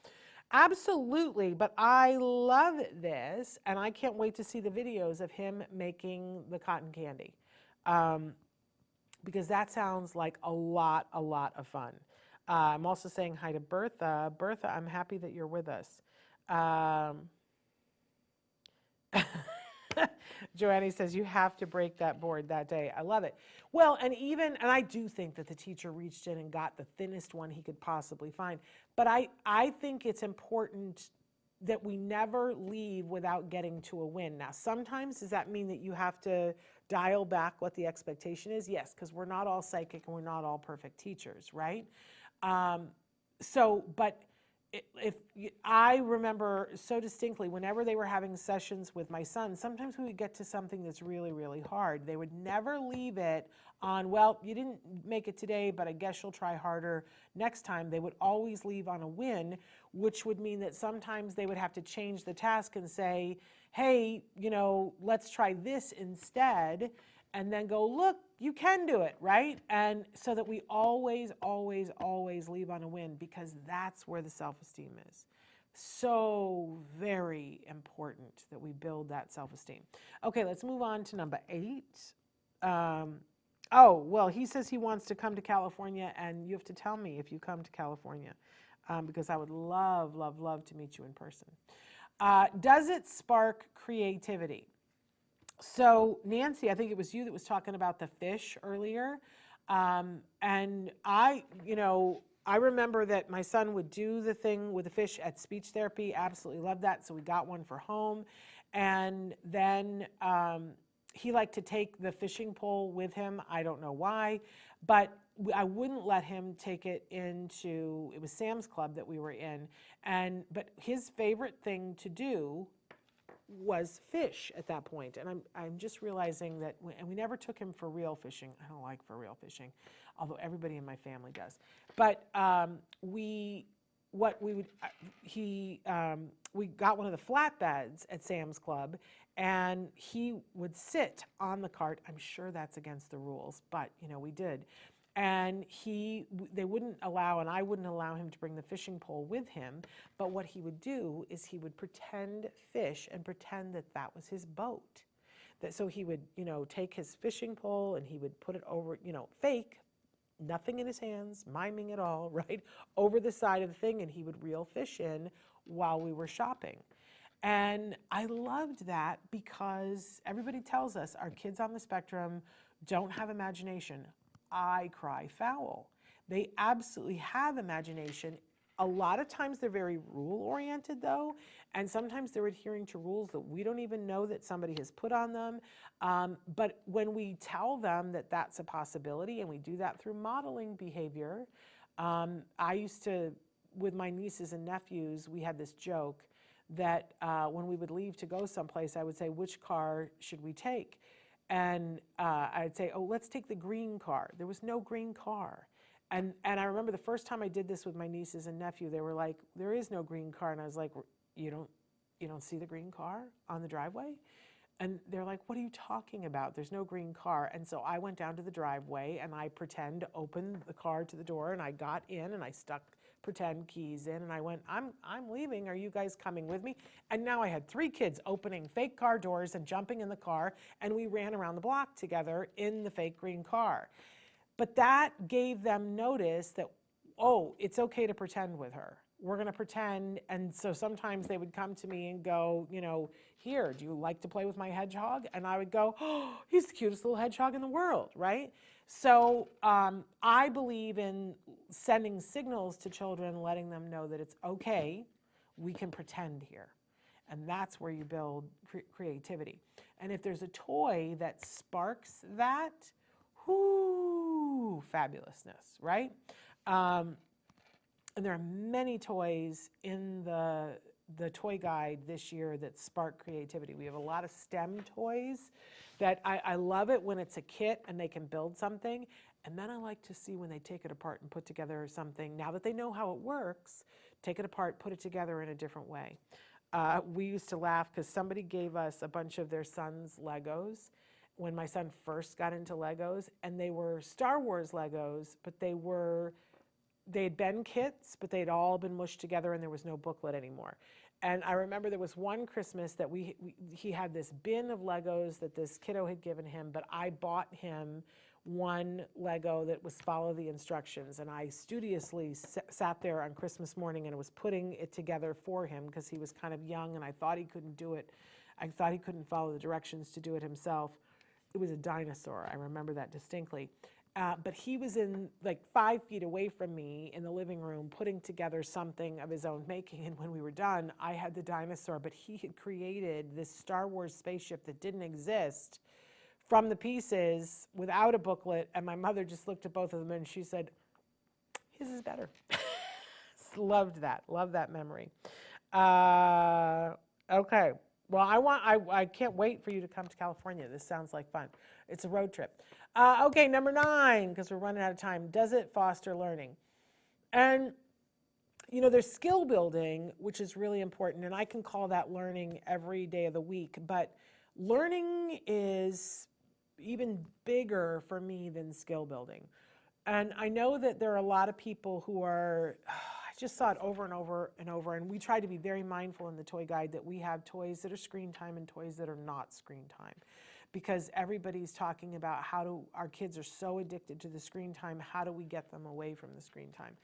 Absolutely, but I love this, and I can't wait to see the videos of him making the cotton candy, because that sounds like a lot of fun. I'm also saying hi to Bertha. Bertha, I'm happy that you're with us. Joanne says, you have to break that board that day. I love it. Well, and I do think that the teacher reached in and got the thinnest one he could possibly find. But I think it's important that we never leave without getting to a win. Now, sometimes does that mean that you have to dial back what the expectation is? Yes, because we're not all psychic and we're not all perfect teachers, right? But if I remember so distinctly, whenever they were having sessions with my son, sometimes we would get to something that's really hard. They would never leave it on, well, you didn't make it today, but I guess you'll try harder next time. They would always leave on a win, which would mean that sometimes they would have to change the task and say, hey, let's try this instead. And then go, look, you can do it, right? And so that we always leave on a win, because that's where the self-esteem is. So very important that we build that self-esteem. Okay, let's move on to number 8. Well, he says he wants to come to California, and you have to tell me if you come to California, because I would love to meet you in person. Does it spark creativity? So Nancy, I think it was you that was talking about the fish earlier. And I remember that my son would do the thing with the fish at speech therapy. Absolutely loved that. So we got one for home. And then he liked to take the fishing pole with him. I don't know why, but I wouldn't let him take it into, it was Sam's Club that we were in. But his favorite thing to do was fish at that point. And I'm just realizing that, and we never took him for real fishing. I don't like for real fishing, although everybody in my family does. But we got one of the flatbeds at Sam's Club, and he would sit on the cart. I'm sure that's against the rules, but we did. And they wouldn't allow, and I wouldn't allow him to bring the fishing pole with him. But what he would do is he would pretend fish and pretend that that was his boat. So he would, take his fishing pole and he would put it over, fake, nothing in his hands, miming it all, right, over the side of the thing, and he would reel fish in while we were shopping. And I loved that, because everybody tells us our kids on the spectrum don't have imagination. I cry foul. They absolutely have imagination. A lot of times they're very rule-oriented, though, and sometimes they're adhering to rules that we don't even know that somebody has put on them. But when we tell them that that's a possibility, and we do that through modeling behavior, I used to, with my nieces and nephews, we had this joke that when we would leave to go someplace, I would say, which car should we take? And I'd say, let's take the green car. There was no green car. And I remember the first time I did this with my nieces and nephew, they were like, there is no green car. And I was like, you don't see the green car on the driveway? And they're like, what are you talking about? There's no green car. And so I went down to the driveway and I pretend opened the car to the door, and I got in and I stuck pretend keys in, and I went, I'm leaving, are you guys coming with me? And now I had 3 kids opening fake car doors and jumping in the car, and we ran around the block together in the fake green car. But that gave them notice that, it's okay to pretend with her. We're going to pretend. And so sometimes they would come to me and go, here, do you like to play with my hedgehog? And I would go, he's the cutest little hedgehog in the world, right? So I believe in sending signals to children, letting them know that it's okay, we can pretend here. And that's where you build creativity. And if there's a toy that sparks that, fabulousness, right? And there are many toys in the the toy guide this year that sparked creativity. We have a lot of STEM toys that I love it when it's a kit and they can build something. And then I like to see when they take it apart and put together something. Now that they know how it works, take it apart, put it together in a different way. We used to laugh because somebody gave us a bunch of their son's Legos when my son first got into Legos, and they were Star Wars Legos, but they had been kits, but they'd all been mushed together and there was no booklet anymore. And I remember there was one Christmas that he had this bin of Legos that this kiddo had given him, but I bought him one Lego that was follow the instructions, and I studiously sat there on Christmas morning and was putting it together for him because he was kind of young and I thought he couldn't do it. I thought he couldn't follow the directions to do it himself. It was a dinosaur. I remember that distinctly. But he was in like 5 feet away from me in the living room putting together something of his own making. And when we were done, I had the dinosaur, but he had created this Star Wars spaceship that didn't exist from the pieces without a booklet. And my mother just looked at both of them and she said, his is better. Loved that memory. Okay. Well, I can't wait for you to come to California. This sounds like fun. It's a road trip. Okay, number 9, because we're running out of time. Does it foster learning? And, you know, there's skill building, which is really important, and I can call that learning every day of the week, but learning is even bigger for me than skill building. And I know that there are a lot of people who are, I just saw it over and over and over, and we try to be very mindful in the toy guide that we have toys that are screen time and toys that are not screen time. Because everybody's talking about our kids are so addicted to the screen time, how do we get them away from the screen time?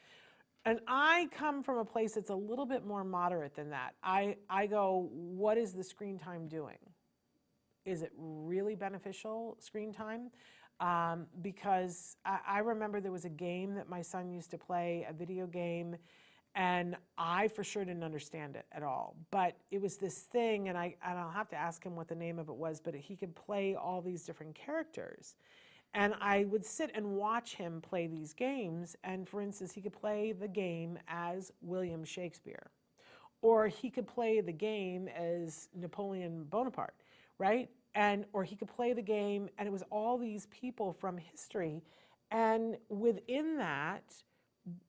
And I come from a place that's a little bit more moderate than that. I go, what is the screen time doing? Is it really beneficial screen time? Because I remember there was a game that my son used to play, a video game, and I for sure didn't understand it at all. But it was this thing, and I'll have to ask him what the name of it was, but he could play all these different characters. And I would sit and watch him play these games, and for instance, he could play the game as William Shakespeare, or he could play the game as Napoleon Bonaparte, right? Or he could play the game, and it was all these people from history, and within that,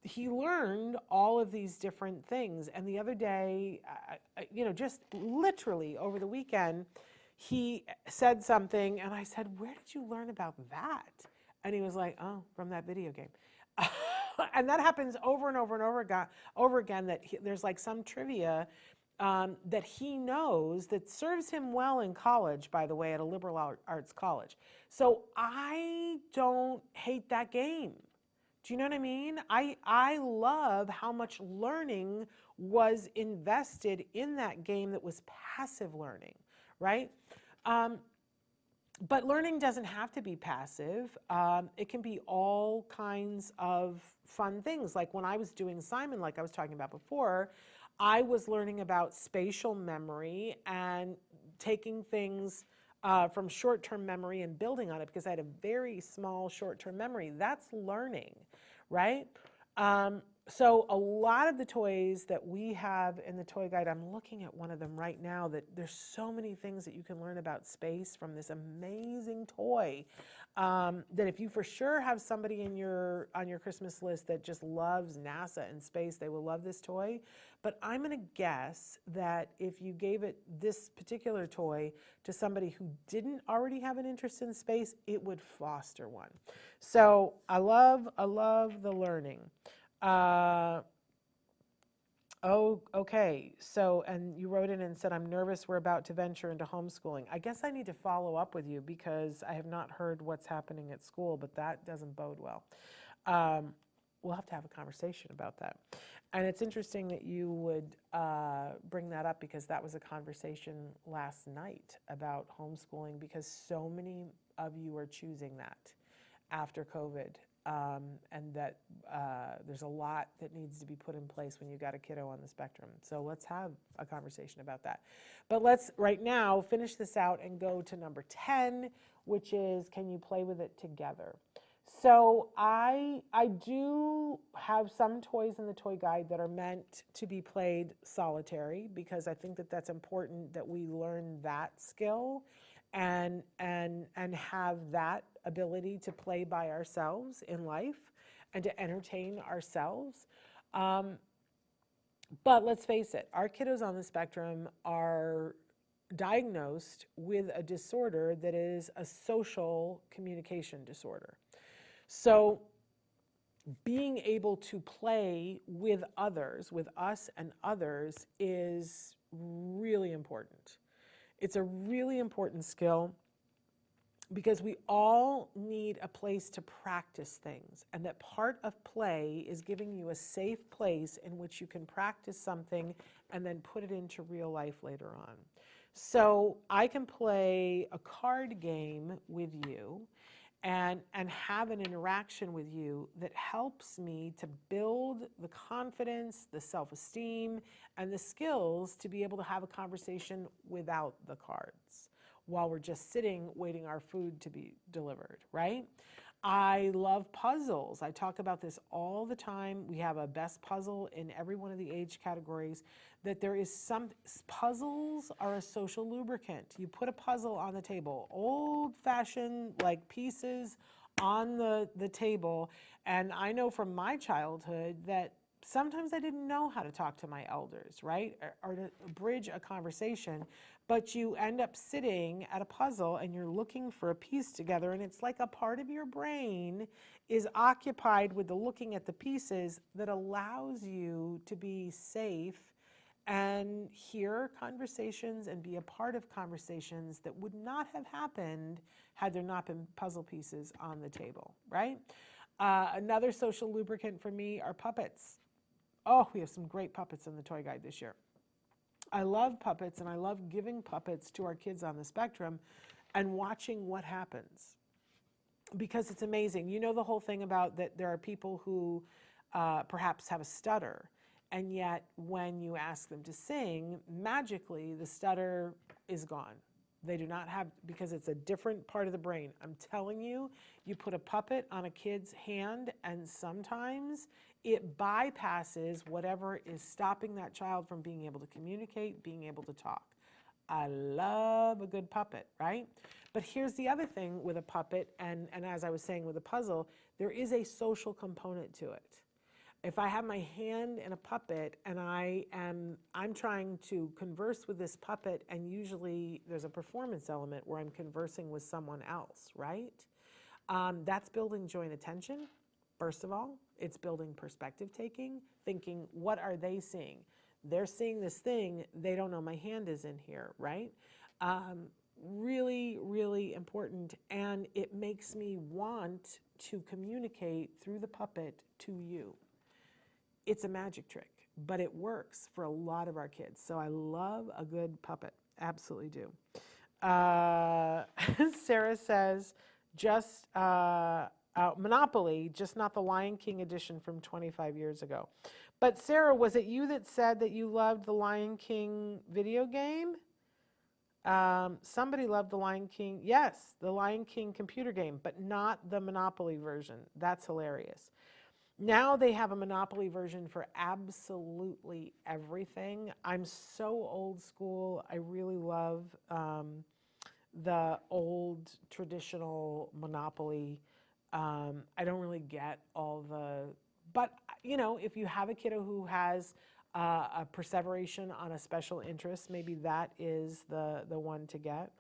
he learned all of these different things. And the other day, just literally over the weekend, he said something, and I said, where did you learn about that? And he was like, oh, from that video game. And that happens over and over and over again, that there's like some trivia that he knows that serves him well in college, by the way, at a liberal arts college. So I don't hate that game. Do you know what I mean? I love how much learning was invested in that game that was passive learning, right? But learning doesn't have to be passive. It can be all kinds of fun things. Like when I was doing Simon, like I was talking about before, I was learning about spatial memory and taking things from short-term memory and building on it because I had a very small short-term memory. That's learning, right? So a lot of the toys that we have in the toy guide, I'm looking at one of them right now, that there's so many things that you can learn about space from this amazing toy, that if you for sure have somebody on your Christmas list that just loves NASA and space, they will love this toy. But I'm going to guess that if you gave this particular toy to somebody who didn't already have an interest in space, it would foster one. So I love the learning. Okay. So, and you wrote in and said, I'm nervous we're about to venture into homeschooling. I guess I need to follow up with you because I have not heard what's happening at school, but that doesn't bode well. We'll have to have a conversation about that. And it's interesting that you would bring that up because that was a conversation last night about homeschooling because so many of you are choosing that after COVID. And that there's a lot that needs to be put in place when you've got a kiddo on the spectrum. So let's have a conversation about that. But let's right now finish this out and go to number 10, which is, can you play with it together? So I do have some toys in the toy guide that are meant to be played solitary, because I think that that's important that we learn that skill and have that ability to play by ourselves in life and to entertain ourselves. Um, but let's face it, our kiddos on the spectrum are diagnosed with a disorder that is a social communication disorder. So being able to play with others, with us and others, is really important. It's a really important skill because we all need a place to practice things. And that part of play is giving you a safe place in which you can practice something and then put it into real life later on. So I can play a card game with you and have an interaction with you that helps me to build the confidence, the self-esteem, and the skills to be able to have a conversation without the cards while we're just sitting waiting our food to be delivered, right? I love puzzles. I talk about this all the time. We have a best puzzle in every one of the age categories. That there is some puzzles are a social lubricant. You put a puzzle on the table, old-fashioned like pieces on the table. And I know from my childhood that sometimes I didn't know how to talk to my elders, right? Or to bridge a conversation. But you end up sitting at a puzzle and you're looking for a piece together, and it's like a part of your brain is occupied with the looking at the pieces that allows you to be safe and hear conversations and be a part of conversations that would not have happened had there not been puzzle pieces on the table, right? Another social lubricant for me are puppets. Oh, we have some great puppets in the toy guide this year. I love puppets, and I love giving puppets to our kids on the spectrum and watching what happens, because it's amazing. You know the whole thing about that there are people who perhaps have a stutter, and yet when you ask them to sing, magically the stutter is gone. They do not have, because it's a different part of the brain. I'm telling you, you put a puppet on a kid's hand and sometimes it bypasses whatever is stopping that child from being able to communicate, being able to talk. I love a good puppet, right? But here's the other thing with a puppet, and as I was saying with a puzzle, there is a social component to it. If I have my hand in a puppet and I'm trying to converse with this puppet, and usually there's a performance element where I'm conversing with someone else, right? That's building joint attention, first of all. It's building perspective taking, thinking, what are they seeing? They're seeing this thing, they don't know my hand is in here, right? Really, really important, and it makes me want to communicate through the puppet to you. It's a magic trick, but it works for a lot of our kids. So I love a good puppet, absolutely do. Sarah says, just Monopoly, just not the Lion King edition from 25 years ago. But Sarah, was it you that said that you loved the Lion King video game? Somebody loved the Lion King. Yes, the Lion King computer game, but not the Monopoly version. That's hilarious. Now they have a Monopoly version for absolutely everything. I'm so old school. I really love the old traditional Monopoly. I don't really get all but you know, if you have a kiddo who has a perseveration on a special interest, maybe that is the one to get.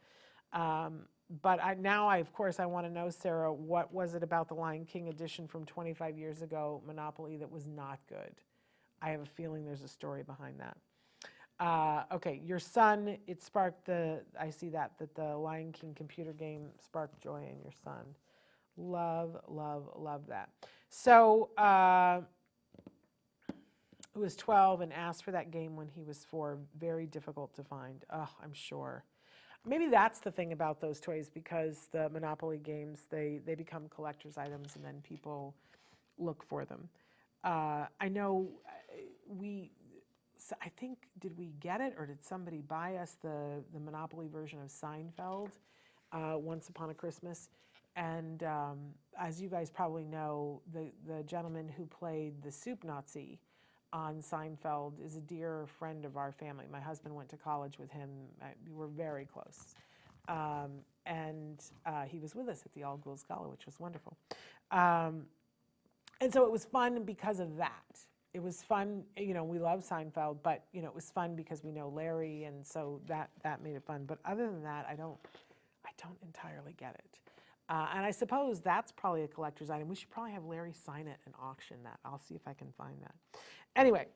But of course, I want to know, Sarah, what was it about the Lion King edition from 25 years ago, Monopoly, that was not good? I have a feeling there's a story behind that. Okay, your son, it sparked I see that the Lion King computer game sparked joy in your son. Love, love, love that. So, who was 12 and asked for that game when he was 4. Very difficult to find. Oh, I'm sure. Maybe that's the thing about those toys, because the Monopoly games, they become collector's items and then people look for them. I know I think, did we get it or did somebody buy us the Monopoly version of Seinfeld once upon a Christmas? And as you guys probably know, the gentleman who played the soup Nazi on Seinfeld is a dear friend of our family. My husband went to college with him. We were very close. And he was with us at the All Ghouls Gala, which was wonderful. And so it was fun because of that. It was fun, you know, we love Seinfeld, but, you know, it was fun because we know Larry, and so that made it fun. But other than that, I don't entirely get it. And I suppose that's probably a collector's item. We should probably have Larry sign it and auction that. I'll see if I can find that. Anyway,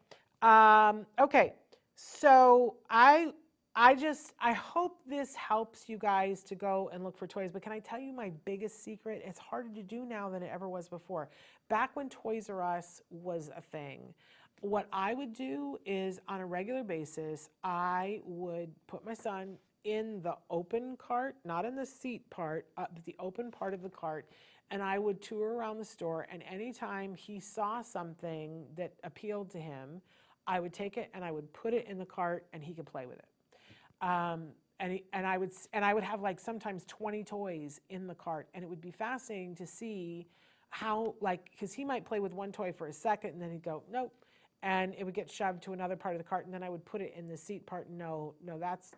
okay, so I hope this helps you guys to go and look for toys, but can I tell you my biggest secret? It's harder to do now than it ever was before. Back when Toys R Us was a thing, what I would do is on a regular basis, I would put my son in the open cart, not in the seat part, but the open part of the cart, and I would tour around the store, and anytime he saw something that appealed to him, I would take it and I would put it in the cart and he could play with it. And I would have like sometimes 20 toys in the cart, and it would be fascinating to see how, like, because he might play with one toy for a second and then he'd go, nope, and it would get shoved to another part of the cart, and then I would put it in the seat part. No,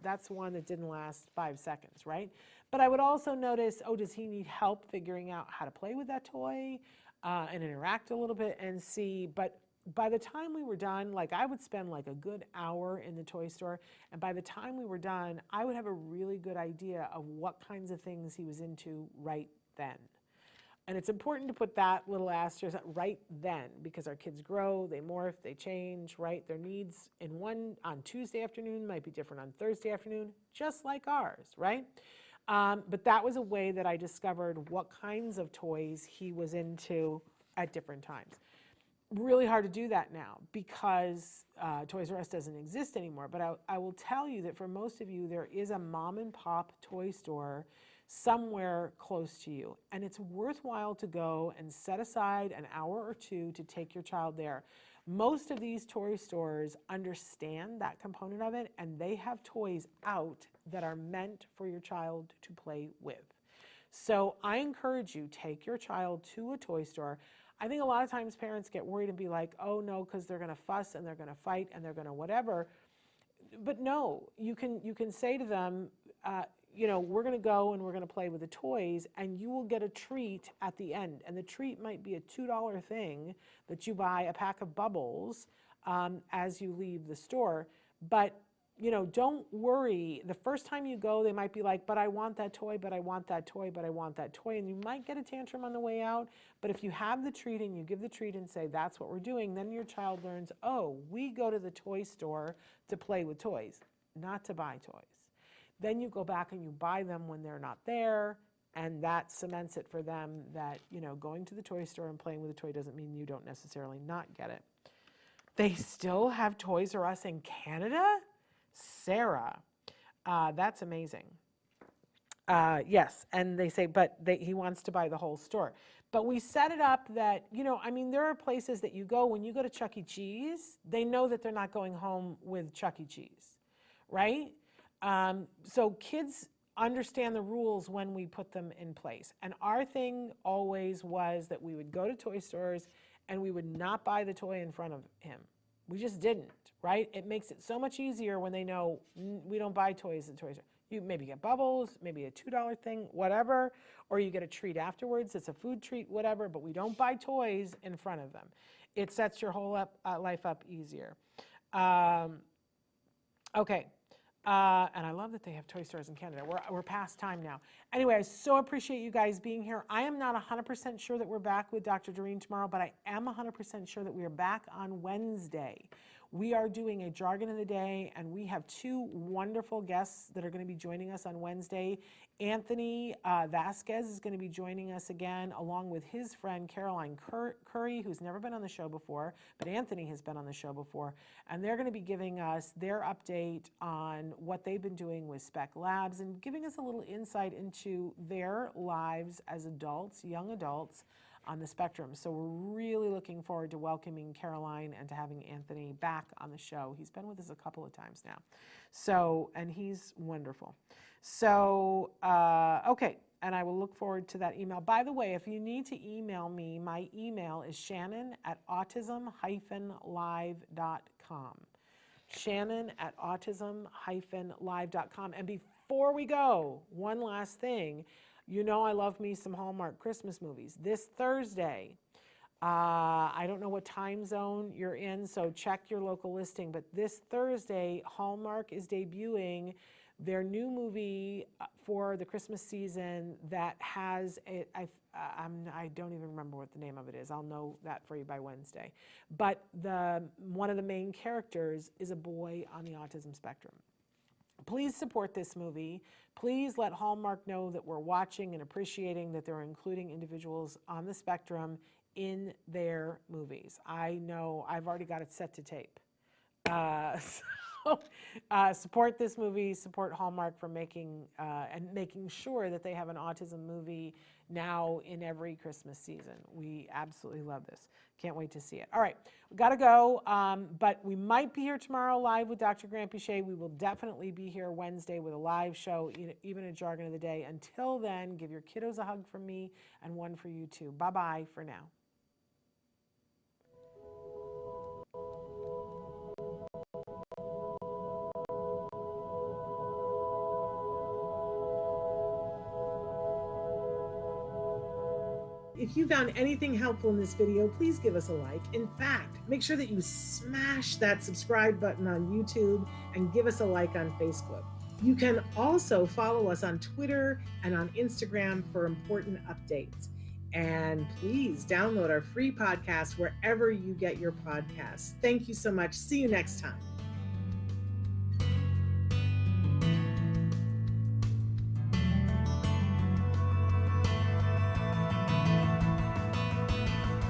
that's one that didn't last 5 seconds, right? But I would also notice, oh, does he need help figuring out how to play with that toy and interact a little bit and see, but by the time we were done, like I would spend like a good hour in the toy store, and by the time we were done, I would have a really good idea of what kinds of things he was into right then. And it's important to put that little asterisk right then, because our kids grow, they morph, they change, right? Their needs on Tuesday afternoon might be different on Thursday afternoon, just like ours, right? But that was a way that I discovered what kinds of toys he was into at different times. Really hard to do that now because Toys R Us doesn't exist anymore. But I will tell you that for most of you, there is a mom and pop toy store somewhere close to you. And it's worthwhile to go and set aside an hour or two to take your child there. Most of these toy stores understand that component of it, and they have toys out that are meant for your child to play with. So I encourage you, take your child to a toy store. I think a lot of times parents get worried and be like, oh no, because they're going to fuss and they're going to fight and they're going to whatever. But no, you can say to them, you know, we're going to go and we're going to play with the toys, and you will get a treat at the end. And the treat might be a $2 thing that you buy a pack of bubbles as you leave the store. But you know, don't worry. The first time you go, they might be like, but I want that toy, but I want that toy, but I want that toy. And you might get a tantrum on the way out. But if you have the treat and you give the treat and say, that's what we're doing, then your child learns, oh, we go to the toy store to play with toys, not to buy toys. Then you go back and you buy them when they're not there. And that cements it for them that, you know, going to the toy store and playing with a toy doesn't mean you don't necessarily not get it. They still have Toys R Us in Canada? Sarah, that's amazing. Yes, and they say, but he wants to buy the whole store. But we set it up that, you know, I mean, there are places that you go, when you go to Chuck E. Cheese, they know that they're not going home with Chuck E. Cheese, right? So kids understand the rules when we put them in place. And our thing always was that we would go to toy stores and we would not buy the toy in front of him. We just didn't, right? It makes it so much easier when they know we don't buy toys at toy store. You maybe get bubbles, maybe a $2 thing, whatever, or you get a treat afterwards. It's a food treat, whatever, but we don't buy toys in front of them. It sets your whole life up easier. Okay. And I love that they have toy stores in Canada. We're past time now. Anyway, I so appreciate you guys being here. I am not 100% sure that we're back with Dr. Doreen tomorrow, but I am 100% sure that we are back on Wednesday. We are doing a jargon of the day, and we have 2 wonderful guests that are going to be joining us on Wednesday. Anthony Vasquez is going to be joining us again, along with his friend Caroline Curry, who's never been on the show before, but Anthony has been on the show before. And they're going to be giving us their update on what they've been doing with Spec Labs and giving us a little insight into their lives as adults, young adults, on the spectrum. So we're really looking forward to welcoming Caroline and to having Anthony back on the show. He's been with us a couple of times now. So, and he's wonderful. So, okay. and I will look forward to that email. By the way, if you need to email me, my email is shannon@autism-live.com. Shannon@autism-live.com. And before we go, one last thing. You know I love me some Hallmark Christmas movies. This Thursday, I don't know what time zone you're in, so check your local listing. But this Thursday, Hallmark is debuting their new movie for the Christmas season that has I don't even remember what the name of it is. I'll know that for you by Wednesday. But one of the main characters is a boy on the autism spectrum. Please support this movie. Please let Hallmark know that we're watching and appreciating that they're including individuals on the spectrum in their movies. I know I've already got it set to tape. Support this movie, support Hallmark for making sure that they have an autism movie now in every Christmas season. We absolutely love this. Can't wait to see it. All right, we got to go, but we might be here tomorrow live with Dr. Grant Pichet. We will definitely be here Wednesday with a live show, even a jargon of the day. Until then, give your kiddos a hug from me and one for you too. Bye-bye for now. If you found anything helpful in this video, please give us a like. In fact, make sure that you smash that subscribe button on YouTube and give us a like on Facebook. You can also follow us on Twitter and on Instagram for important updates. And please download our free podcast wherever you get your podcasts. Thank you so much. See you next time.